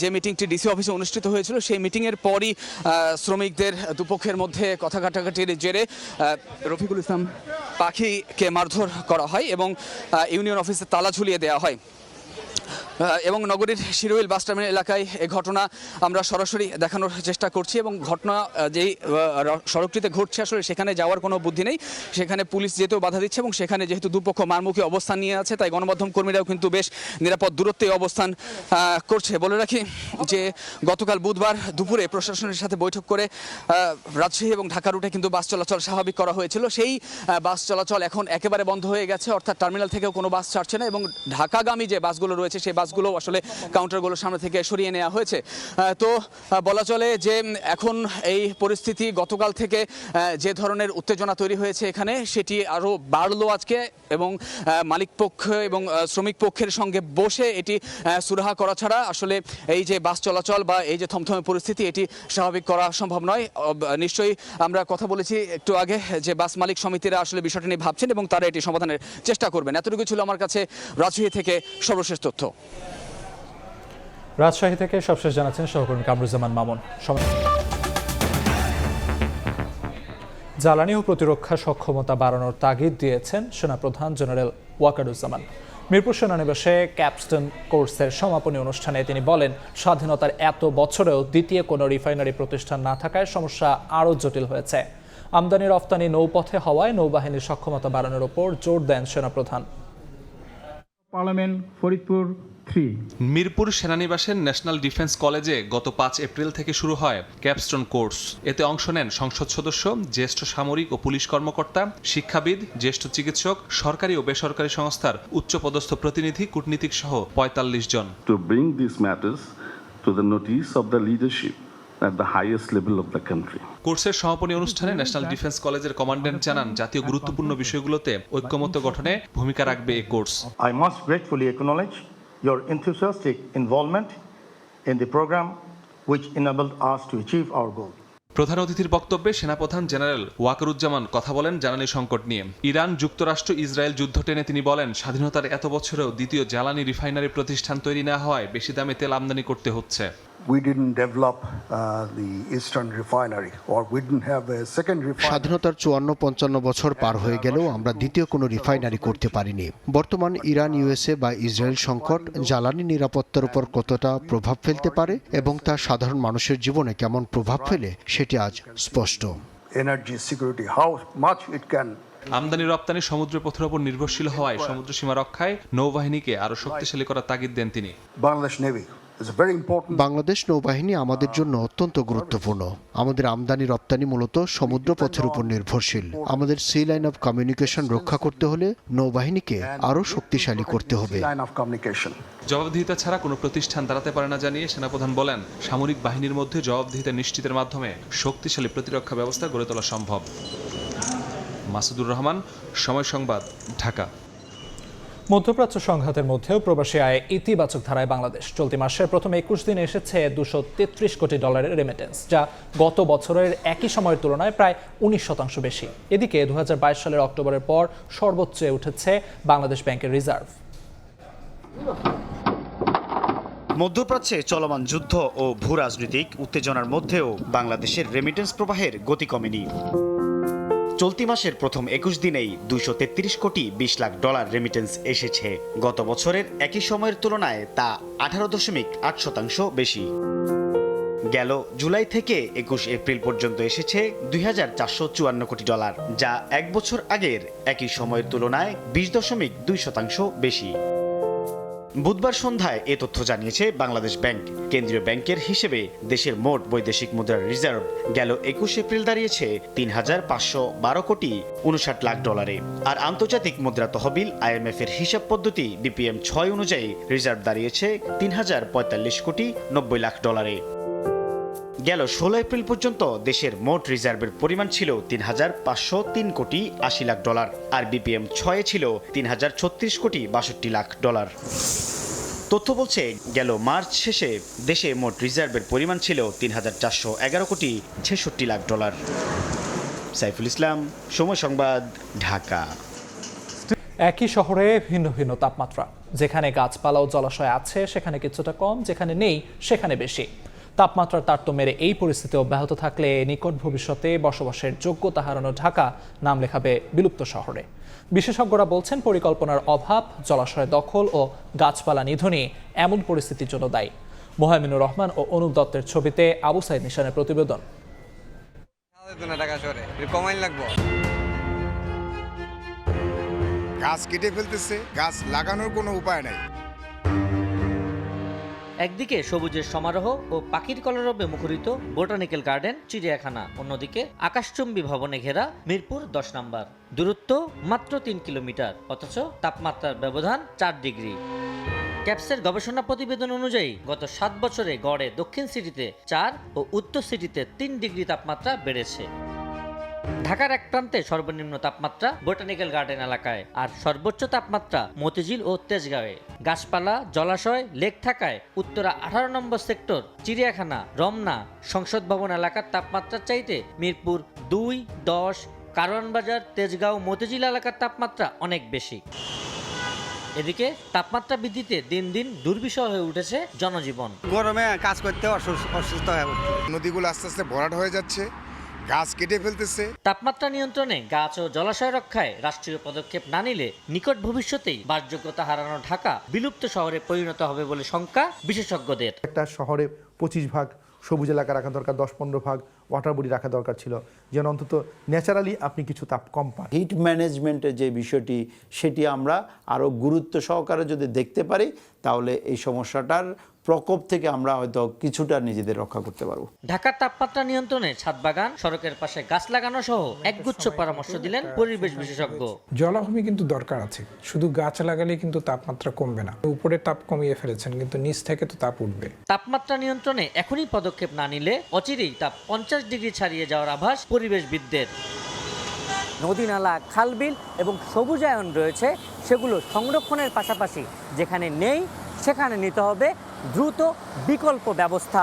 যে মিটিংটি ডিসি অফিসে অনুষ্ঠিত হয়েছিল, সেই মিটিংয়ের পরই শ্রমিকদের দুপক্ষের মধ্যে কথা কাটাকাটির জেরে রফিকুল ইসলাম পাখিকে মারধর করা হয় এবং ইউনিয়ন অফিসে তালা ঝুলিয়ে দেওয়া হয় এবং নগরীর শিরোইল বাস টার্মিনাল এলাকায় এই ঘটনা আমরা সরাসরি দেখানোর চেষ্টা করছি এবং ঘটনা যেই সড়কটিতে ঘটছে আসলে সেখানে যাওয়ার কোনো বুদ্ধি নেই, সেখানে পুলিশ যেতেও বাধা দিচ্ছে এবং সেখানে যেহেতু দুপক্ষ মারমুখী অবস্থান নিয়ে আছে তাই গণমাধ্যম কর্মীরাও কিন্তু বেশ নিরাপদ দূরত্বে অবস্থান করছে। বলে রাখি যে গতকাল বুধবার দুপুরে প্রশাসনের সাথে বৈঠক করে রাজশাহী এবং ঢাকা রুটে কিন্তু বাস চলাচল স্বাভাবিক করা হয়েছিল। সেই বাস চলাচল এখন একেবারে বন্ধ হয়ে গেছে, অর্থাৎ টার্মিনাল থেকেও কোনো বাস ছাড়ছে না এবং ঢাকাগামী যে বাসগুলো রয়েছে সেই বাসগুলো আসলে কাউন্টারগুলোর সামনে থেকে সরিয়ে নেওয়া হয়েছে। তো বলা চলে যে এখন এই পরিস্থিতি গতকাল থেকে যে ধরনের উত্তেজনা তৈরি হয়েছে এখানে সেটি আরও বাড়লো আজকে এবং মালিক পক্ষ এবং শ্রমিক পক্ষের সঙ্গে বসে এটি সুরাহা করা ছাড়া আসলে এই যে বাস চলাচল বা এই যে থমথমে পরিস্থিতি এটি স্বাভাবিক করা সম্ভব নয়। নিশ্চয়ই আমরা কথা বলেছি একটু আগে যে বাস মালিক সমিতিরা আসলে বিষয়টি নিয়ে ভাবছেন এবং তারা এটি সমাধানের চেষ্টা করবেন। এতটুকু ছিল আমার কাছে রাজশাহী থেকে সর্বশেষ তথ্য। রাজশাহী থেকে সবশেষ জানাচ্ছেন সহকর্মী কামরুজ্জামান মামুন। জ্বালানি ও প্রতিরক্ষা সক্ষমতা বাড়ানোর তাগিদ দিয়েছেন সেনাপ্রধান জেনারেল ওয়াকারুজ্জামান। মিরপুর সেনানিবাসে ক্যাপস্টন কোর্সের সমাপনী অনুষ্ঠানে তিনি বলেন, স্বাধীনতার এত বছরেও দ্বিতীয় কোনো রিফাইনারি প্রতিষ্ঠান না থাকায় সমস্যা আরও জটিল হয়েছে। আমদানি রফতানি নৌপথে হওয়ায় নৌবাহিনীর সক্ষমতা বাড়ানোর ওপর জোর দেন সেনাপ্রধান। পার্লামেন্ট ফরিদপুর 3 মিরপুর সেনানিবাসের ন্যাশনাল ডিফেন্স কলেজে গত 5 এপ্রিল থেকে শুরু হয় ক্যাপস্টোন কোর্স। এতে অংশ নেন সংসদ সদস্য, জ্যেষ্ঠ সামরিক ও পুলিশ কর্মকর্তা, শিক্ষাবিদ, জ্যেষ্ঠ চিকিৎসক, সরকারি ও বেসরকারি সংস্থার উচ্চপদস্থ প্রতিনিধি, কূটনীতিক সহ 45 জন। To bring these matters to the notice of the leadership at the highest level of the country. কোর্সের সমাপনী অনুষ্ঠানে ন্যাশনাল ডিফেন্স কলেজের কমান্ড্যান্ট জানান, জাতীয় গুরুত্বপূর্ণ বিষয়গুলোতে ঐক্যমত্য গঠনে ভূমিকা রাখবে এই course. I must gratefully acknowledge your enthusiastic involvement in the program which enabled us to achieve our goal. প্রধান অতিথির বক্তব্যে সেনাপ্রধান জেনারেল ওয়াকারুজ্জামান কথা বলেন জ্বালানি সংকট নিয়ে। ইরান, যুক্তরাষ্ট্র, ইসরায়েল যুদ্ধ টেনে তিনি বলেন, স্বাধীনতার এত বছরেও দ্বিতীয় জ্বালানি রিফাইনারি প্রতিষ্ঠান তৈরি না হওয়ায় বেশি দামে তেল আমদানি করতে হচ্ছে। We didn't develop the Eastern refinery or we didn't have a second refinery. স্বাধীনতার 54-55 বছর পার হয়ে গেলেও আমরা দ্বিতীয় কোনো রিফাইনারি করতে পারিনি। বর্তমান ইরান, ইউএসএ বা ইসরায়েল সংকট জ্বালানি নিরাপত্তার উপর কতটা প্রভাব ফেলতে পারে এবং তা সাধারণ মানুষের জীবনে কেমন প্রভাব ফেলে সেটি আজ স্পষ্ট। Energy security, how much it can. আমদানি রপ্তানি সমুদ্র পথের উপর নির্ভরশীল হওয়ায় সমুদ্র সীমা রক্ষায় নৌবাহিনীকে আরো শক্তিশালী করার তাগিদ দেন তিনি। Bangladesh Navy is very important. Bangladesh নৌবাহিনী আমাদের জন্য অত্যন্ত গুরুত্বপূর্ণ। আমাদের আমদানি রপ্তানি মূলত সমুদ্র পথের উপর নির্ভরশীল। আমাদের সি লাইন অফ কমিউনিকেশন রক্ষা করতে হলে নৌবাহিনীকে আরও শক্তিশালী করতে হবে। জবাবদিহিতা ছাড়া কোনো প্রতিষ্ঠান দাঁড়াতে পারে না জানিয়ে সেনাপ্রধান বলেন, সামরিক বাহিনীর মধ্যে জবাবদিহিতা নিশ্চিতের মাধ্যমে শক্তিশালী প্রতিরক্ষা ব্যবস্থা গড়ে তোলা সম্ভব। মাসুদুর রহমান, সময় সংবাদ, ঢাকা। মধ্যপ্রাচ্য সংঘাতের মধ্যেও প্রবাসী আয়ে ইতিবাচক ধারায় বাংলাদেশ। চলতি মাসের প্রথম 21 দিনে এসেছে $233 কোটি রেমিটেন্স, যা গত বছরের একই সময়ের তুলনায় প্রায় 19% বেশি। এদিকে 2022 সালের অক্টোবরের পর সর্বোচ্চ উঠেছে বাংলাদেশ ব্যাংকের রিজার্ভ। মধ্যপ্রাচ্যে চলমান যুদ্ধ ও ভূরাজনৈতিক উত্তেজনার মধ্যেও বাংলাদেশের রেমিটেন্স প্রবাহের গতি কমেনি। চলতি মাসের প্রথম 21 দিনেই $233 কোটি 20 লাখ রেমিটেন্স এসেছে। গত বছরের একই সময়ের তুলনায় তা 18.8% বেশি। গেল জুলাই থেকে 21 এপ্রিল পর্যন্ত এসেছে $2,454 কোটি, যা এক বছর আগের একই সময়ের তুলনায় 20.2% বেশি। বুধবার সন্ধ্যায় এ তথ্য জানিয়েছে বাংলাদেশ ব্যাংক। কেন্দ্রীয় ব্যাংকের হিসেবে দেশের মোট বৈদেশিক মুদ্রার রিজার্ভ গেল 21 এপ্রিল দাঁড়িয়েছে $3,512 কোটি 59 লাখ। আর আন্তর্জাতিক মুদ্রা তহবিল IMF এর হিসাব পদ্ধতি BPM 6 অনুযায়ী রিজার্ভ দাঁড়িয়েছে $3,045 কোটি 90 লাখ। গেল 16 এপ্রিল পর্যন্ত দেশের মোট রিজার্ভের পরিমাণ ছিল $3,503 কোটি 80 লাখ, আর BPM 6 ছিল $3,036 কোটি 62 লাখ। তথ্য বলছে গেল মার্চ শেষে দেশে মোট রিজার্ভের পরিমাণ ছিল $3,411 কোটি 66 লাখ। সাইফুল ইসলাম, সময় সংবাদ, ঢাকা। একই শহরে ভিন্ন ভিন্ন তাপমাত্রা। যেখানে গাছপালা ও জলাশয় আছে সেখানে কিছুটা কম, যেখানে নেই সেখানে বেশি। তাপমাত্রার তারতম্যের এই পরিস্থিতি অব্যাহত থাকলে নিকট ভবিষ্যতে বসবাসের যোগ্যতা হারানো ঢাকা নাম লেখাবে বিলুপ্ত শহরে। বিশেষজ্ঞরা বলছেন, পরিকল্পনার অভাব, জলাশয় দখল ও গাছপালা নিধনই এমন পরিস্থিতির জন্য দায়ী। মোহামিনুর রহমান ও অনুপ দত্তের ছবিতে আবু সাইদ নিশানের প্রতিবেদন। গাছ কেটে ফেলতেছে, গাছ লাগানোর কোনো উপায় নাই। একদিকে সবুজের সমারোহ ও পাখির কলরবে মুখরিত বোটানিক্যাল গার্ডেন, চিড়িয়াখানা, অন্যদিকে আকাশচুম্বী ভবনে ঘেরা মিরপুর 10 নম্বর। দূরত্ব মাত্র 3 কিলোমিটার, অথচ তাপমাত্রার ব্যবধান 4 ডিগ্রি। ক্যাপসের গবেষণা প্রতিবেদন অনুযায়ী গত 7 বছরে গড়ে দক্ষিণ সিটিতে 4 ও উত্তর সিটিতে 3 ডিগ্রি তাপমাত্রা বেড়েছে। ঢাকার এক প্রান্তে সর্বনিম্ন তাপমাত্রা বোটানিক্যাল গার্ডেন এলাকায়, আর সর্বোচ্চ তাপমাত্রা মতিঝিল ও তেজগাঁওয়ে। গাছপালা, জলাশয়, লেক থাকায় উত্তরা 18 নম্বর সেক্টর, চিড়িয়াখানা, রমনা, সংসদ ভবন এলাকার তাপমাত্রার চাইতে মিরপুর 2, 10, কারওয়ানবাজার, তেজগাঁও, মতিঝিল এলাকার তাপমাত্রা অনেক বেশি। এদিকে তাপমাত্রা বৃদ্ধিতে দিন দিন দুর্বিষহ হয়ে উঠেছে জনজীবন। গরমে কাজ করতে অসুস্থ হয়ে উঠছে। নদীগুলো আস্তে আস্তে ভরাট হয়ে যাচ্ছে, গাছ কেটে ফেলতেছে। তাপমাত্রা নিয়ন্ত্রণে গাছ ও জলাশয় রক্ষায় রাষ্ট্রীয় পদক্ষেপ না নিলে নিকট ভবিষ্যতেই বাসযোগ্যতা হারানো ঢাকা বিলুপ্ত শহরে পরিণত হবে বলে শঙ্কা বিশেষজ্ঞদের। একটা শহরে 25 ভাগ সবুজ এলাকা রাখা দরকার, 10-15 ভাগ ওয়াটার বডি রাখা দরকার ছিল, যেন অন্তত ন্যাচারালি আপনি কিছু তাপ কম পান। হিট ম্যানেজমেন্টের যে বিষয়টি, সেটি আমরা আরও গুরুত্ব সহকারে যদি দেখতে পারি, তাহলে এই সমস্যাটার প্রকোপ থেকে আমরা হয়তো কিছুটা নিজেদের রক্ষা করতে পারবো। ঢাকার তাপমাত্রা নিয়ন্ত্রণে ছাদ বাগান, সড়কের পাশে গাছ লাগানো সহ একগুচ্ছ পরামর্শ দিলেন পরিবেশ বিশেষজ্ঞ। জলাভূমি কিন্তু দরকার আছে, শুধু গাছ লাগালে কিন্তু তাপমাত্রা কমবে না। উপরে তাপ কমিয়ে ফেলেছেন, কিন্তু নিচ থেকে তো তাপ উঠবে। তাপমাত্রা নিয়ন্ত্রণে এখনই পদক্ষেপ না নিলে অচিরেই তাপ 50 ডিগ্রি ছাড়িয়ে যাওয়ার আভাস পরিবেশবিদদের। নদী, নালা, খালবিল এবং সবুজায়ন রয়েছে, সেগুলো সংরক্ষণের পাশাপাশি যেখানে নেই সেখানে নিতে হবে দ্রুত বিকল্প ব্যবস্থা।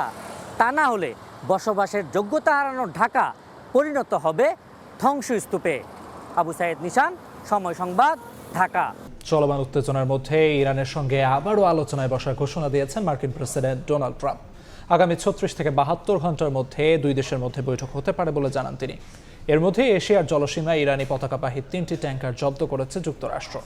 তা না হলে বসবাসের যোগ্যতা হারানো ঢাকা পরিণত হবে ধ্বংসস্তূপে। আবু সাইদ নিশান, সময় সংবাদ, ঢাকা। চলমান উত্তেজনার মধ্যে ইরানের সঙ্গে আবারও আলোচনায় বসার ঘোষণা দিয়েছেন মার্কিন প্রেসিডেন্ট ডোনাল্ড ট্রাম্প। আগামী 36 থেকে 72 ঘন্টার মধ্যে দুই দেশের মধ্যে বৈঠক হতে পারে বলে জানান তিনি। এর মধ্যে এশিয়ার জলসীমায় ইরানি পতাকাবাহী 3টি ট্যাঙ্কার জব্দ করেছে যুক্তরাষ্ট্র।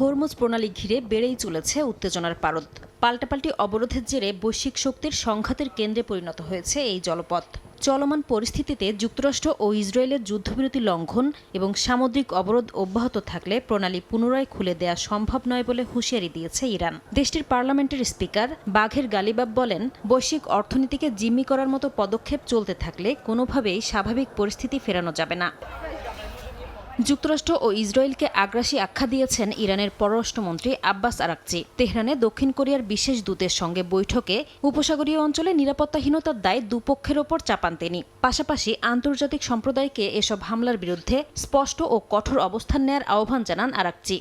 হরমুজ প্রণালী ঘিরে বেড়েই চলেছে উত্তেজনার পারদ। পাল্টাপাল্টি অবরোধের জেরে বৈশ্বিক শক্তির সংঘাতের কেন্দ্রে পরিণত হয়েছে এই জলপথ। চলমান পরিস্থিতিতে যুক্তরাষ্ট্র ও ইসরায়েলের যুদ্ধবিরতি লঙ্ঘন এবং সামুদ্রিক অবরোধ অব্যাহত থাকলে প্রণালী পুনরায় খুলে দেয়া সম্ভব নয় বলে হুঁশিয়ারি দিয়েছে ইরান। দেশটির পার্লামেন্টের স্পিকার বাঘের গালিবাব বলেন, বৈশ্বিক অর্থনীতিকে জিম্মি করার মতো পদক্ষেপ চলতে থাকলে কোনোভাবেই স্বাভাবিক পরিস্থিতি ফেরানো যাবে না। যুক্তরাষ্ট্র ও ইসরায়েলকে আগ্রাসী আখ্যা দিয়েছেন ইরানের পররাষ্ট্রমন্ত্রী আব্বাস আরাকচি। তেহরানে দক্ষিণ কোরিয়ার বিশেষ দূতের সঙ্গে বৈঠকে উপসাগরীয় অঞ্চলে নিরাপত্তাহীনতার দায় দুপক্ষের ওপর চাপান তিনি। পাশাপাশি আন্তর্জাতিক সম্প্রদায়কে এসব হামলার বিরুদ্ধে স্পষ্ট ও কঠোর অবস্থান নেয়ার আহ্বান জানান আরাকচি।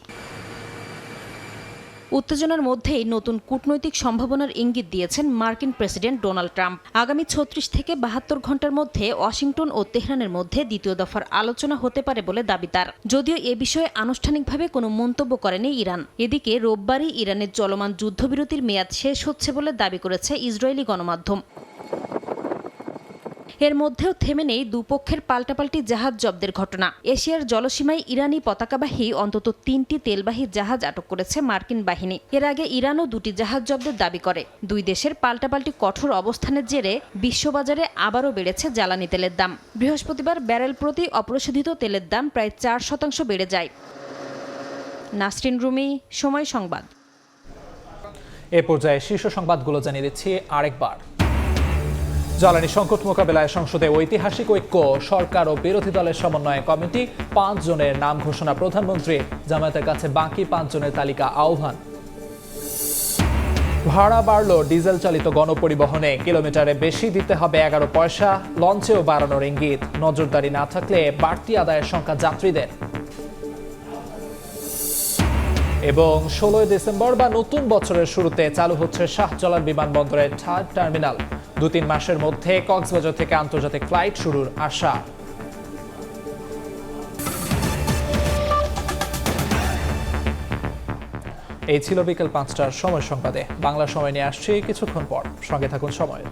উত্তেজনার মধ্যেই নতুন কূটনৈতিক সম্ভাবনার ইঙ্গিত দিয়েছেন মার্কিন প্রেসিডেন্ট ডোনাল্ড ট্রাম্প। আগামী 36 থেকে 72 ঘন্টার মধ্যে ওয়াশিংটন ও তেহরানের মধ্যে দ্বিতীয় দফার আলোচনা হতে পারে বলে দাবি তার। যদিও এ বিষয়ে আনুষ্ঠানিকভাবে কোনো মন্তব্য করেনি ইরান। এদিকে রোববারই ইরানের চলমান যুদ্ধবিরতির মেয়াদ শেষ হচ্ছে বলে দাবি করেছে ইসরায়েলি গণমাধ্যম। এর মধ্যেও থেমে নেই দুপক্ষের পাল্টাপাল্টি জাহাজ জব্দের ঘটনা। এশিয়ার জলসীমায় ইরানি পতাকাবাহী অন্তত 3টি তেলবাহী জাহাজ আটক করেছে মার্কিন বাহিনী। এর আগে ইরানও 2টি জাহাজ জব্দের দাবি করে। দুই দেশের পাল্টাপাল্টি কঠোর অবস্থানের জেরে বিশ্ববাজারে আবারও বেড়েছে জ্বালানি তেলের দাম। বৃহস্পতিবার ব্যারেল প্রতি অপরিশোধিত তেলের দাম প্রায় 4% বেড়ে যায়। নাসরিন রুমি, সময় সংবাদ। এ পর্যায়ে শীর্ষ সংবাদগুলো জানিয়ে দিচ্ছি আরেকবার। জ্বালানি সংকট মোকাবেলায় সংসদে ঐতিহাসিক ঐক্য, সরকার ও বিরোধী দলের সমন্বয় কমিটি, 5 জনের নাম ঘোষণা প্রধানমন্ত্রী, জামায়াতের কাছে বাকি 5 জনের তালিকা আহ্বান। ভাড়া বাড়ল ডিজেল চালিত গণপরিবহনে, কিলোমিটারে বেশি দিতে হবে 11 পয়সা, লঞ্চেও বাড়ানোর ইঙ্গিত, নজরদারি না থাকলে বাড়তি আদায়ের সংখ্যা যাত্রীদের। এবং 16 ডিসেম্বর বা নতুন বছরের শুরুতে চালু হচ্ছে শাহজালাল বিমানবন্দরের 3rd টার্মিনাল। 2-3 মাসের মধ্যে কক্সবাজার থেকে আন্তর্জাতিক ফ্লাইট শুরুর আশা। এই ছিল বিকেল 5টার সময় সংবাদে। বাংলা সময় নিয়ে আসছি কিছুক্ষণ পর, সঙ্গে থাকুন সময়।